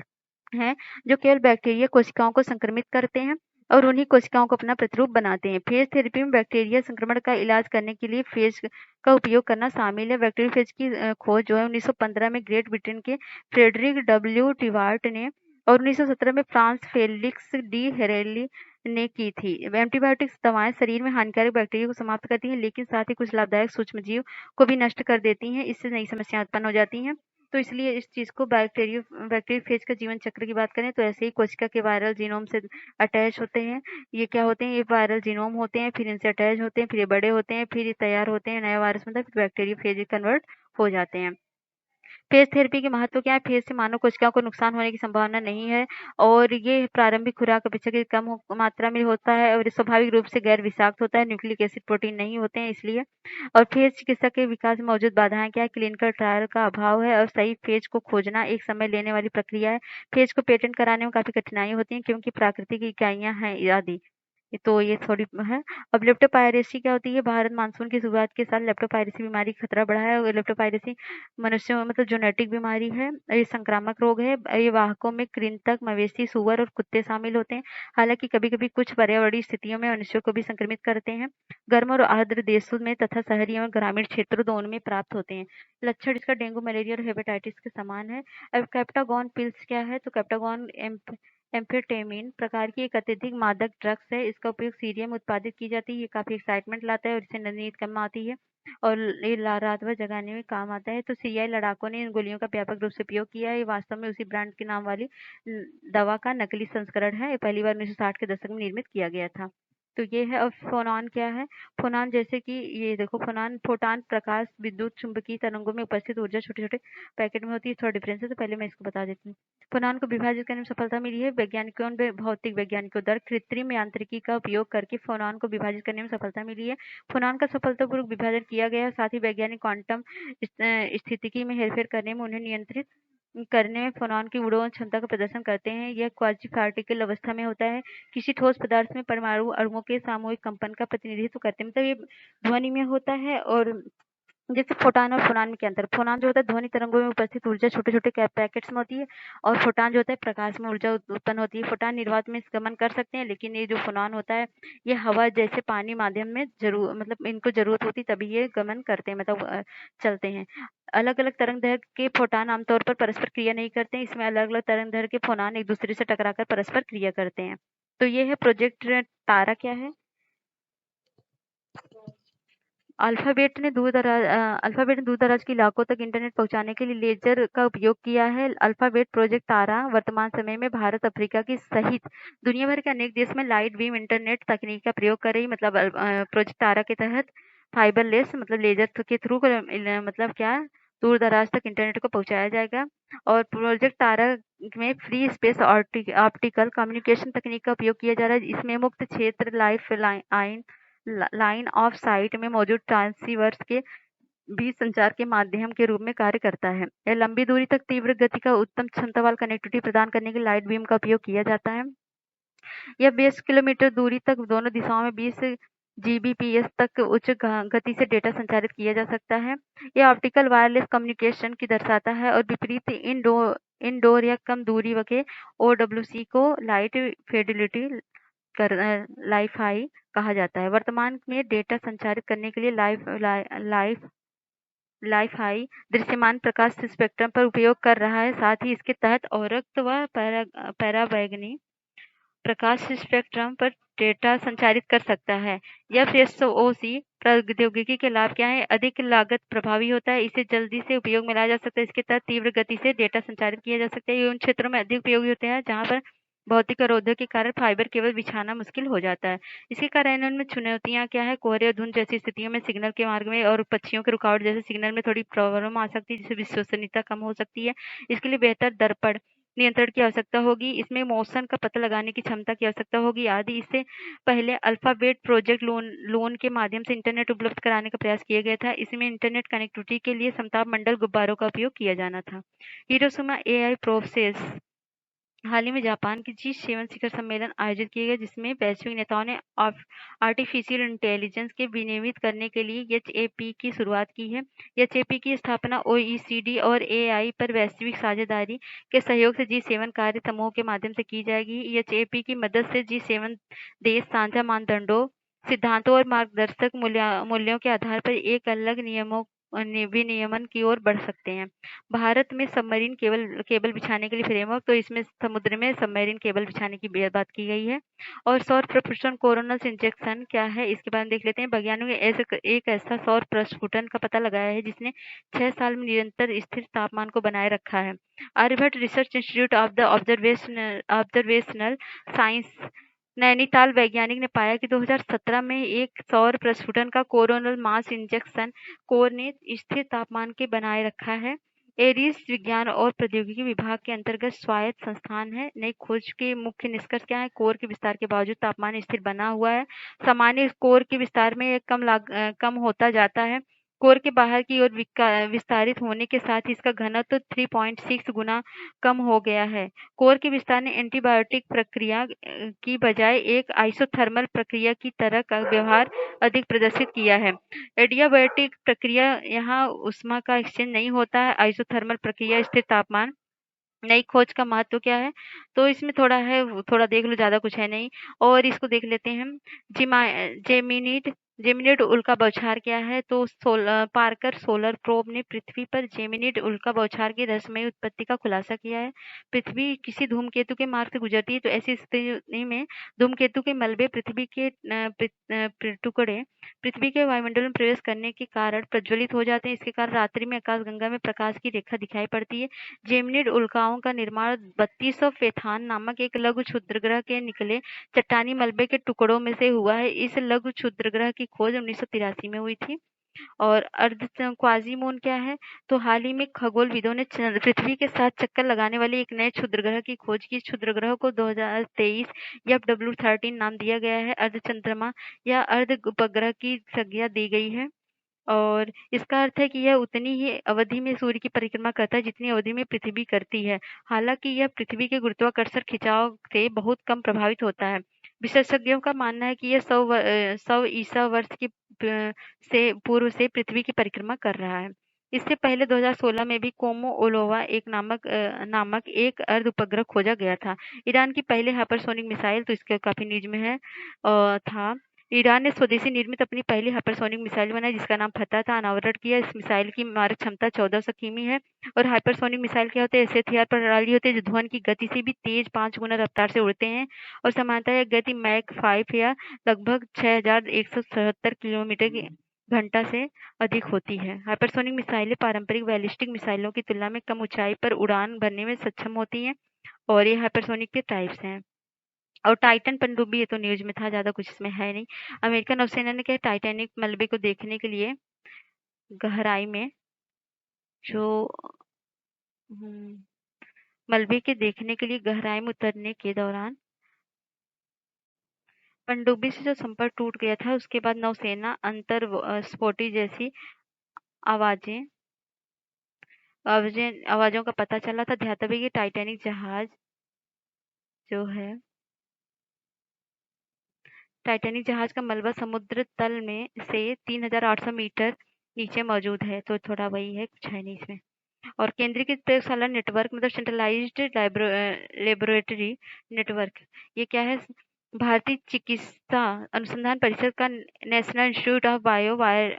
हैं जो केवल बैक्टीरिया कोशिकाओं को संक्रमित करते हैं और उन्हीं कोशिकाओं को अपना प्रतिरूप बनाते हैं। फेज थेरेपी में बैक्टीरिया संक्रमण का इलाज करने के लिए फेज का उपयोग करना शामिल है। बैक्टीरिया फेज की खोज जो है 1915 में ग्रेट ब्रिटेन के फ्रेडरिक डब्ल्यू टिवार्ट ने और 1917 में फ्रांस फेलिक्स डी हेरेली ने की थी। एंटीबायोटिक्स दवाएं शरीर में हानिकारक बैक्टीरिया को समाप्त करती हैं, लेकिन साथ ही कुछ लाभदायक सूक्ष्मजीव को भी नष्ट कर देती हैं। इससे नई समस्याएं उत्पन्न हो जाती हैं। तो इसलिए इस चीज़ को बैक्टीरियोफेज का जीवन चक्र की बात करें तो ऐसे ही कोशिका के वायरल जीनोम से अटैच होते हैं। ये क्या होते हैं, ये वायरल जीनोम होते हैं, फिर इनसे अटैच होते हैं, फिर ये बड़े होते हैं, फिर ये तैयार होते हैं, नया वायरस बनता है, फिर बैक्टीरियोफेज कन्वर्ट हो जाते हैं। फेज थेरेपी के महत्व क्या है? फेज से मानव कोशिकाओं को नुकसान होने की संभावना नहीं है और ये प्रारंभिक खुराक अपेक्षाकृत कम मात्रा में होता है और स्वाभाविक रूप से गैर विषाक्त होता है, न्यूक्लिक एसिड प्रोटीन नहीं होते हैं इसलिए। और फेज चिकित्सा के विकास में मौजूद बाधाएं क्या है? क्लिनिकल ट्रायल का अभाव है और सही फेज को खोजना एक समय लेने वाली प्रक्रिया है। फेज को पेटेंट कराने में काफी कठिनाई होती है क्योंकि प्राकृतिक इकाइयां हैं आदि। तो ये थोड़ी है। अब लेप्टोपायरेसी क्या होती है? भारत मानसून की शुरुआत के साथ लेप्टोपायरेसी बीमारी का खतरा बढ़ा है और लेप्टोपायरेसी मनुष्यों में मतलब जेनेटिक बीमारी है। ये संक्रामक रोग है। ये वाहकों में कृंतक, मवेशी, सूअर और कुत्ते शामिल होते हैं। हालांकि कभी-कभी कुछ पर्यावरणीय स्थितियों में मनुष्यों को भी संक्रमित करते हैं। गर्म और आर्द्र देशों में तथा शहरी और ग्रामीण क्षेत्रों दोनों में प्राप्त होते हैं। लक्षण इसका डेंगू, मलेरिया और हेपेटाइटिस के समान है। अब कैप्टागोन पिल्स क्या है? तो कैप्टागोन एम्फेटामिन प्रकार की एक अत्यधिक मादक ड्रग्स है। इसका उपयोग सीरिया में उत्पादित की जाती है। ये काफी एक्साइटमेंट लाता है और इससे नींद कम आती है और ये रात भर जगाने में काम आता है। तो सीरियाई लड़ाकों ने इन गोलियों का व्यापक रूप से उपयोग किया है। ये वास्तव में उसी ब्रांड के नाम वाली दवा का नकली संस्करण है। ये पहली बार 1960 के दशक में निर्मित किया गया था। तो ये है। और फोनॉन क्या है? फोनॉन जैसे कि ये देखो, फोटान प्रकाश विद्युत चुंबकीय तरंगों में उपस्थित ऊर्जा छोटे छोटे पैकेट में होती है। थोड़ा डिफरेंस है तो पहले मैं इसको बता देती हूँ। फोनॉन को विभाजित करने में सफलता मिली है। वैज्ञानिकों ने भौतिक वैज्ञानिकों द्वारा कृत्रिम यांत्रिकी का उपयोग करके फोनॉन को विभाजित करने में सफलता मिली है। फोनॉन का सफलतापूर्वक विभाजन किया गया है। साथ ही वैज्ञानिक क्वांटम स्थितिकी में हेरफेर करने में उन्हें नियंत्रित करने में फोनॉन की उड़ान क्षमता का प्रदर्शन करते हैं। यह क्वाजी पार्टिकल अवस्था में होता है। किसी ठोस पदार्थ में परमाणु अणुओं के सामूहिक कंपन का प्रतिनिधित्व करते हैं। मतलब ये ध्वनि में होता है। और जैसे फोटान और फोनान में क्या अंतर? फोनान जो होता है ध्वनि तरंगों में उपस्थित ऊर्जा छोटे छोटे पैकेट्स में होती है और फोटान जो होता है प्रकाश में ऊर्जा उत्पन्न होती है। फोटान निर्वात में गमन कर सकते हैं लेकिन ये जो फोनान होता है ये हवा जैसे पानी माध्यम में जरूर मतलब इनको जरूरत होती तभी ये गमन करते हैं, मतलब चलते हैं। अलग अलग तरंग दैर्घ्य के फोटान आमतौर पर परस्पर क्रिया नहीं करते हैं। इसमें अलग अलग तरंग दैर्घ्य के फोनान एक दूसरे से टकराकर परस्पर क्रिया करते हैं। तो ये है प्रोजेक्ट तारा क्या है? अल्फाबेट ने दूर दराज के इलाकों तक इंटरनेट पहुंचाने के लिए लेजर का उपयोग किया है। अल्फाबेट प्रोजेक्ट तारा वर्तमान समय में भारत, अफ्रीका की सहित दुनिया भर के अनेक देश में लाइट बीम इंटरनेट तकनीक का प्रयोग कर रही। मतलब प्रोजेक्ट तारा के तहत फाइबरलेस मतलब लेजर के थ्रू मतलब क्या दूर दराज तक इंटरनेट को पहुंचाया जाएगा। और प्रोजेक्ट तारा में फ्री स्पेस ऑप्टिकल कम्युनिकेशन तकनीक का उपयोग किया जा रहा है। इसमें मुक्त क्षेत्र लाइन ऑफ साइट में मौजूद ट्रांसीवर्स के बीच संचार के माध्यम के रूप में कार्य करता है। यह लंबी दूरी तक तीव्र गति का उत्तम क्षमता वाला कनेक्टिविटी प्रदान करने के लिए लाइट बीम का उपयोग किया जाता है। यह 20 किलोमीटर दूरी तक दोनों दिशाओं में 20 जीबीपीएस तक उच्च गति से डेटा संचारित किया जा सकता है। यह ऑप्टिकल वायरलेस कम्युनिकेशन की दर्शाता है और विपरीत इंडोर या कम दूरी के OWC को लाइट फिडेलिटी लाइफ हाई कहा जाता है। वर्तमान में डेटा संचारित करने के लिए लाइफ हाई दृश्यमान प्रकाश स्पेक्ट्रम पर उपयोग कर रहा है। साथ ही इसके तहत औरक्त व पैराबैंगनी प्रकाश स्पेक्ट्रम पर डेटा संचारित कर सकता है। यह FSOC प्रौद्योगिकी के लाभ क्या है? अधिक लागत प्रभावी होता है। इसे जल्दी से उपयोग में लाया जा सकता है। इसके तहत तीव्र गति से डेटा संचारित किया जा सकता है। ये उन क्षेत्रों में अधिक उपयोगी होते हैं जहां पर भौतिक अवरोधों के कारण फाइबर केबल बिछाना मुश्किल हो जाता है। इसके कार्यान्वयन में चुनौतियां क्या है? कोहरे और धुंध जैसी स्थितियों में सिग्नल के मार्ग में और पक्षियों के रुकावट जैसे सिग्नल में थोड़ी प्रॉब्लम आ सकती है जिससे विश्वसनीयता कम हो सकती है। इसके लिए बेहतर दर्पण नियंत्रण की आवश्यकता होगी। इसमें मोशन का पता लगाने की क्षमता की आवश्यकता होगी आदि। इससे पहले अल्फाबेट प्रोजेक्ट लोन के माध्यम से इंटरनेट उपलब्ध कराने का प्रयास किया गया था। इसमें इंटरनेट कनेक्टिविटी के लिए समताप मंडल गुब्बारों का उपयोग किया जाना था। हिरोशिमा AI प्रोसेस हाल ही में जापान की G7 शिखर सम्मेलन आयोजित किया गया जिसमें वैश्विक नेताओं ने आर्टिफिशियल इंटेलिजेंस के विनियमित करने के लिए HAP की शुरुआत की है। HAP की स्थापना OECD और AI पर वैश्विक साझेदारी के सहयोग से G7 कार्य समूह के माध्यम से की जाएगी। HAP की मदद से G7 देश साझा मानदंडों, सिद्धांतों और मार्गदर्शक मूल्यों के आधार पर एक अलग नियमों विनियमन की ओर बढ़ सकते हैं। भारत में सबमरीन केबल केबल बिछाने के लिए फ्रेमवर्क, तो इसमें समुद्र में सबमरीन केबल बिछाने की बात की गई है। और सौर प्रस्फुटन कोरोनल इंजेक्शन क्या है, इसके बारे में देख लेते हैं। वैज्ञानिकों ने एक ऐसा सौर प्रस्फुटन का पता लगाया है जिसने 6 साल में निरंतर स्थिर तापमान को बनाए रखा है। Aryabhatta research institute of the observational science Nainital वैज्ञानिक ने पाया कि 2017 में एक सौर प्रस्फुटन का कोरोनल मास इंजेक्शन कोर ने स्थिर तापमान के बनाए रखा है। एरिस विज्ञान और प्रौद्योगिकी विभाग के अंतर्गत स्वायत्त संस्थान है। नई खोज के मुख्य निष्कर्ष क्या है? कोर के विस्तार के बावजूद तापमान स्थिर बना हुआ है। सामान्य कोर के विस्तार में कम होता जाता है। कोर के बाहर की ओर विस्तारित होने के साथ ही इसका घनत्व 3.6 गुना कम हो गया है। कोर के विस्तार ने एंटीबायोटिक प्रक्रिया की बजाय एक आइसोथर्मल प्रक्रिया की तरह का व्यवहार अधिक प्रदर्शित किया है। एडियाबैटिक प्रक्रिया यहाँ ऊष्मा का एक्सचेंज नहीं होता है। आइसोथर्मल प्रक्रिया स्थिर तापमान। नई खोज का महत्व क्या है? तो इसमें थोड़ा है, थोड़ा देख लो, ज़्यादा कुछ है नहीं। और इसको देख लेते हैं हम। जिमा जेमिनिड जेमिनिड उल्का बौछार क्या है? तो पार्कर सोलर प्रोब ने पृथ्वी पर जेमिनिड उल्का बौछार की रहस्यमयी उत्पत्ति का खुलासा किया है। पृथ्वी किसी धूमकेतु के मार्ग से गुजरती है, तो ऐसी स्थिति में धूमकेतु के मलबे टुकड़े पृथ्वी के वायुमंडल में प्रवेश करने के कारण प्रज्वलित हो जाते हैं। इसके कारण रात्रि में आकाशगंगा में प्रकाश की रेखा दिखाई पड़ती है। जेमिनिड उल्काओं का निर्माण 3200 फेथान नामक एक लघु क्षुद्रग्रह के निकले चट्टानी मलबे के टुकड़ों में से हुआ है। इस लघु क्षुद्रग्रह की खोज 1983 में हुई थी। और क्वाजीमून क्या है? तो हाल ही में खगोलविदों ने पृथ्वी के साथ चक्कर लगाने वाले एक नए क्षुद्रग्रह की खोज की। क्षुद्रग्रह को 2023 FW13 नाम दिया गया है। अर्धचंद्रमा या अर्ध उपग्रह की संज्ञा दी गई है। और इसका अर्थ है कि यह उतनी ही अवधि में सूर्य की परिक्रमा करता है जितनी अवधि में पृथ्वी करती है। हालांकि यह पृथ्वी के गुरुत्वाकर्षण खिंचाव से बहुत कम प्रभावित होता है। विशेषज्ञों का मानना है कि यह 100 ईसा वर्ष से पूर्व से पृथ्वी की परिक्रमा कर रहा है। इससे पहले 2016 में भी कोमो ओलोवा नामक एक अर्ध उपग्रह खोजा गया था। ईरान की पहले हाइपरसोनिक मिसाइल, तो इसके काफी न्यूज में है, था। ईरान ने स्वदेशी निर्मित अपनी पहली हाइपरसोनिक मिसाइल बनाई जिसका नाम फतह था, अनावरण किया। इस मिसाइल की मारक क्षमता 1400 किमी है। और हाइपरसोनिक मिसाइल क्या होते हैं? ऐसे हथियार प्रणाली होते हैं जो ध्वनि की गति से भी तेज 5 गुना रफ्तार से उड़ते हैं। और सामान्यतः यह गति मैक 5 या लगभग 6177 किलोमीटर घंटा से अधिक होती है। हाइपरसोनिक मिसाइलें पारंपरिक बैलिस्टिक मिसाइलों की तुलना में कम ऊंचाई पर उड़ान भरने में सक्षम होती हैं। और ये हाइपरसोनिक के टाइप्स हैं। और टाइटन पनडुब्बी, ये तो न्यूज में था, ज्यादा कुछ इसमें है नहीं। अमेरिकन नौसेना ने क्या, टाइटैनिक मलबे को देखने के लिए गहराई में जो मलबे के देखने के लिए गहराई में उतरने के दौरान पनडुब्बी से जो संपर्क टूट गया था, उसके बाद नौसेना अंतर स्फोटी जैसी आवाजें आवाजों का पता चला था। ध्यातव्य कि टाइटैनिक जहाज जो है, टाइटैनिक जहाज का मलबा समुद्र तल में से 3800 मीटर नीचे मौजूद है। तो थोड़ा वही है, कुछ है नहीं इसमें। और केंद्रीकृत प्रयोगशाला नेटवर्क मतलब सेंट्रलाइज्ड लेबोरेटरी नेटवर्क, ये क्या है? भारतीय चिकित्सा अनुसंधान परिषद का नेशनल इंस्टीट्यूट ऑफ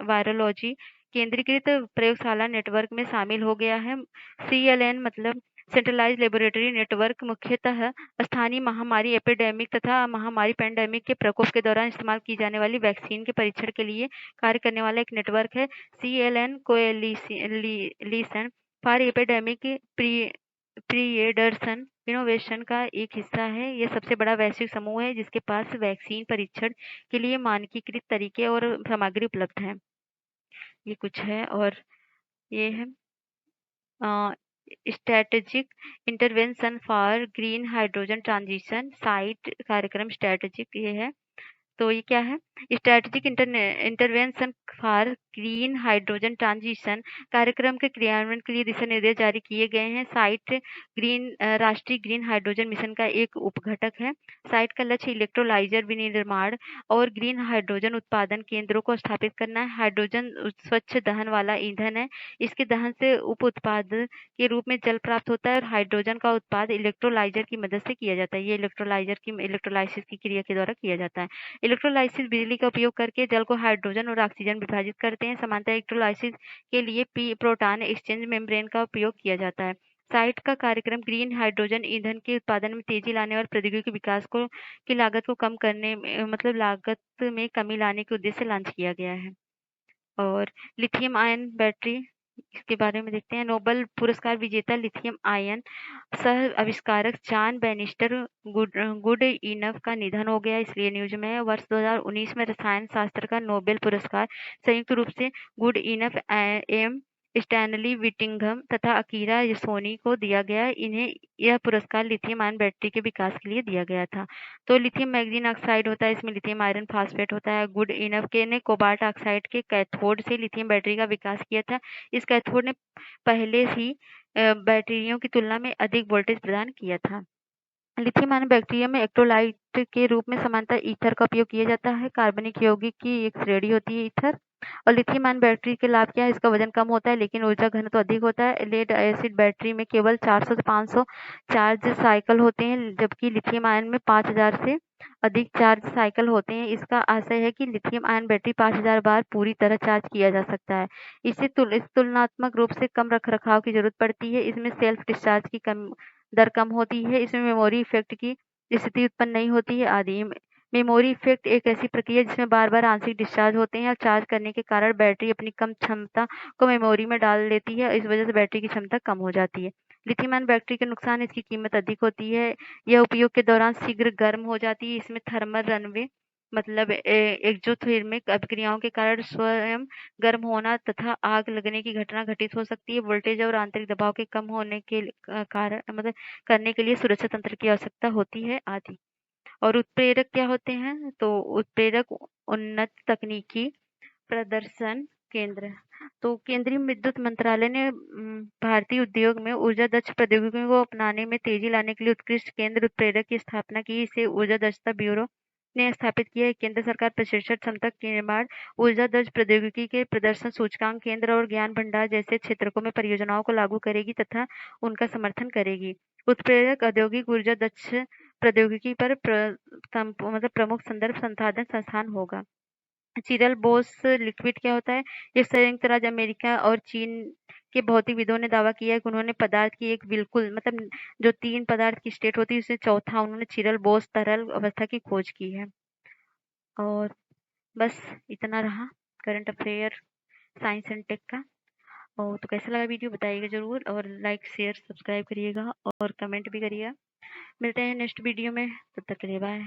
वायरोलॉजी केंद्रीकृत प्रयोगशाला नेटवर्क में शामिल हो गया है। CLN मतलब सेंट्रलाइज्ड लेबोरेटरी नेटवर्क मुख्यतः स्थानीय महामारी एपिडेमिक तथा महामारी पेंडेमिक के प्रकोप के दौरान इस्तेमाल की जाने वाली वैक्सीन के परीक्षण के लिए कार्य करने वाला एक नेटवर्क है। CLN Coalition for Epidemic Preparedness Innovation का एक हिस्सा है। यह सबसे बड़ा वैश्विक समूह है जिसके पास वैक्सीन परीक्षण के लिए मानकीकृत तरीके और सामग्री उपलब्ध है। ये कुछ है। और ये है strategic intervention for green hydrogen transition site कार्यक्रम स्ट्रेटेजिक, ये है। तो ये क्या है? Strategic intervention for green hydrogen transition कार्यक्रम के क्रियान्वयन के लिए दिशा निर्देश जारी किए गए हैं। साइट राष्ट्रीय ग्रीन हाइड्रोजन मिशन का एक उपघटक है। साइट का लक्ष्य इलेक्ट्रोलाइजर विनिर्माण और ग्रीन हाइड्रोजन उत्पादन केंद्रों को स्थापित करना है। हाइड्रोजन स्वच्छ दहन वाला ईंधन है। इसके दहन से उप उत्पाद के रूप में जल प्राप्त होता है और हाइड्रोजन का उत्पाद इलेक्ट्रोलाइजर की मदद से किया जाता है। ये इलेक्ट्रोलाइसिस की क्रिया के द्वारा किया जाता है। इलेक्ट्रोलाइसिस प्रणाली का उपयोग करके जल को हाइड्रोजन और ऑक्सीजन विभाजित करते हैं। समानतः इलेक्ट्रोलाइसिस के लिए प्रोटॉन एक्सचेंज मेम्ब्रेन का उपयोग किया जाता है। साइट का कार्यक्रम ग्रीन हाइड्रोजन ईंधन के उत्पादन में तेजी लाने और प्रौद्योगिकी विकास की लागत को कम करने में मतलब लागत में कमी लाने के उद्देश्य से लॉन्च किया गया है। और लिथियम आयन बैटरी, इसके बारे में देखते हैं। नोबेल पुरस्कार विजेता लिथियम आयन सह आविष्कारक जॉन बेनिस्टर गुड इनफ का निधन हो गया, इसलिए न्यूज में है। वर्ष 2019 में रसायन शास्त्र का नोबेल पुरस्कार संयुक्त रूप से गुड इनफ एम स्टैनली विटिंघम तथा अकीरा यसोनी को दिया गया। इन्हें यह पुरस्कार लिथियम आयन बैटरी के विकास के लिए दिया गया था। तो लिथियम मैग्नीज ऑक्साइड होता है, इसमें लिथियम आयरन फास्फेट होता है। गुड इनफ के ने कोबाल्ट ऑक्साइड के कैथोड से लिथियम बैटरी का विकास किया था। इस कैथोड ने पहले ही बैटरियों की तुलना में अधिक वोल्टेज प्रदान किया था। लिथियम आयन बैक्टीरिया में इलेक्ट्रोलाइट के रूप में सामान्यतः ईथर का उपयोग किया जाता है। कार्बनिक यौगिक की एक श्रेणी होती है ईथर। और लिथियम आयन बैटरी के लाभ क्या है? इसका वजन कम होता है लेकिन ऊर्जा घनत्व अधिक होता है। लेड एसिड बैटरी में केवल 400 से 500 चार्ज साइकिल होते हैं, जबकि लिथियम आयन में 5000 से अधिक चार्ज साइकिल होते हैं। इसका आशय है कि लिथियम आयन बैटरी 5000 बार पूरी तरह चार्ज किया जा सकता है। इस तुलनात्मक रूप से कम रखरखाव की जरूरत पड़ती है। इसमें सेल्फ डिस्चार्ज की दर कम होती है। इसमें मेमोरी इफेक्ट की स्थिति उत्पन्न नहीं होती है आदि। मेमोरी इफेक्ट एक ऐसी प्रक्रिया जिसमें बार बार आंशिक डिस्चार्ज होते हैं और चार्ज करने के कारण बैटरी अपनी कम क्षमता को मेमोरी में डाल लेती है। इस वजह से बैटरी की क्षमता कम हो जाती है। लिथियम आयन बैटरी के नुकसान, इसकी कीमत अधिक होती है। यह उपयोग के दौरान शीघ्र गर्म हो जाती है। इसमें थर्मल रनवे मतलब एक्जोथर्मिक अभिक्रियाओं के कारण स्वयं गर्म होना तथा आग लगने की घटना घटित हो सकती है। वोल्टेज और आंतरिक दबाव के कम होने के कारण मतलब करने के लिए सुरक्षा तंत्र की आवश्यकता होती है आदि। और उत्प्रेरक क्या होते हैं? तो उत्प्रेरक उन्नत तकनीकी प्रदर्शन केंद्र। तो केंद्रीय विद्युत मंत्रालय ने भारतीय उद्योग में ऊर्जा दक्ष प्रौद्योगिकियों को अपनाने में तेजी लाने के लिए उत्कृष्ट केंद्र उत्प्रेरक की स्थापना की। इसे ऊर्जा दक्षता ब्यूरो ने स्थापित किया है। केंद्र सरकार प्रशिक्षण क्षमता के निर्माण, ऊर्जा दक्ष प्रौद्योगिकी के प्रदर्शन सूचकांक केंद्र और ज्ञान भंडार जैसे क्षेत्रों में परियोजनाओं को लागू करेगी तथा उनका समर्थन करेगी। उत्प्रेरक औद्योगिक ऊर्जा दक्ष प्रौद्योगिकी पर मतलब प्रमुख संदर्भ संसाधन संस्थान होगा। चिरल बोस लिक्विड क्या होता है? ये संयुक्त राज्य अमेरिका और चीन के भौतिकविदों ने दावा किया है कि उन्होंने पदार्थ की एक बिल्कुल मतलब जो 3 पदार्थ की स्टेट होती है उसमें चौथा उन्होंने चिरल बोस तरल अवस्था की खोज की है। और बस इतना रहा current affair science and tech का। और तो कैसा लगा वीडियो बताइएगा जरूर, और लाइक शेयर सब्सक्राइब करिएगा और कमेंट भी करिएगा। मिलते हैं नेक्स्ट वीडियो में, तब तक के लिए बाय।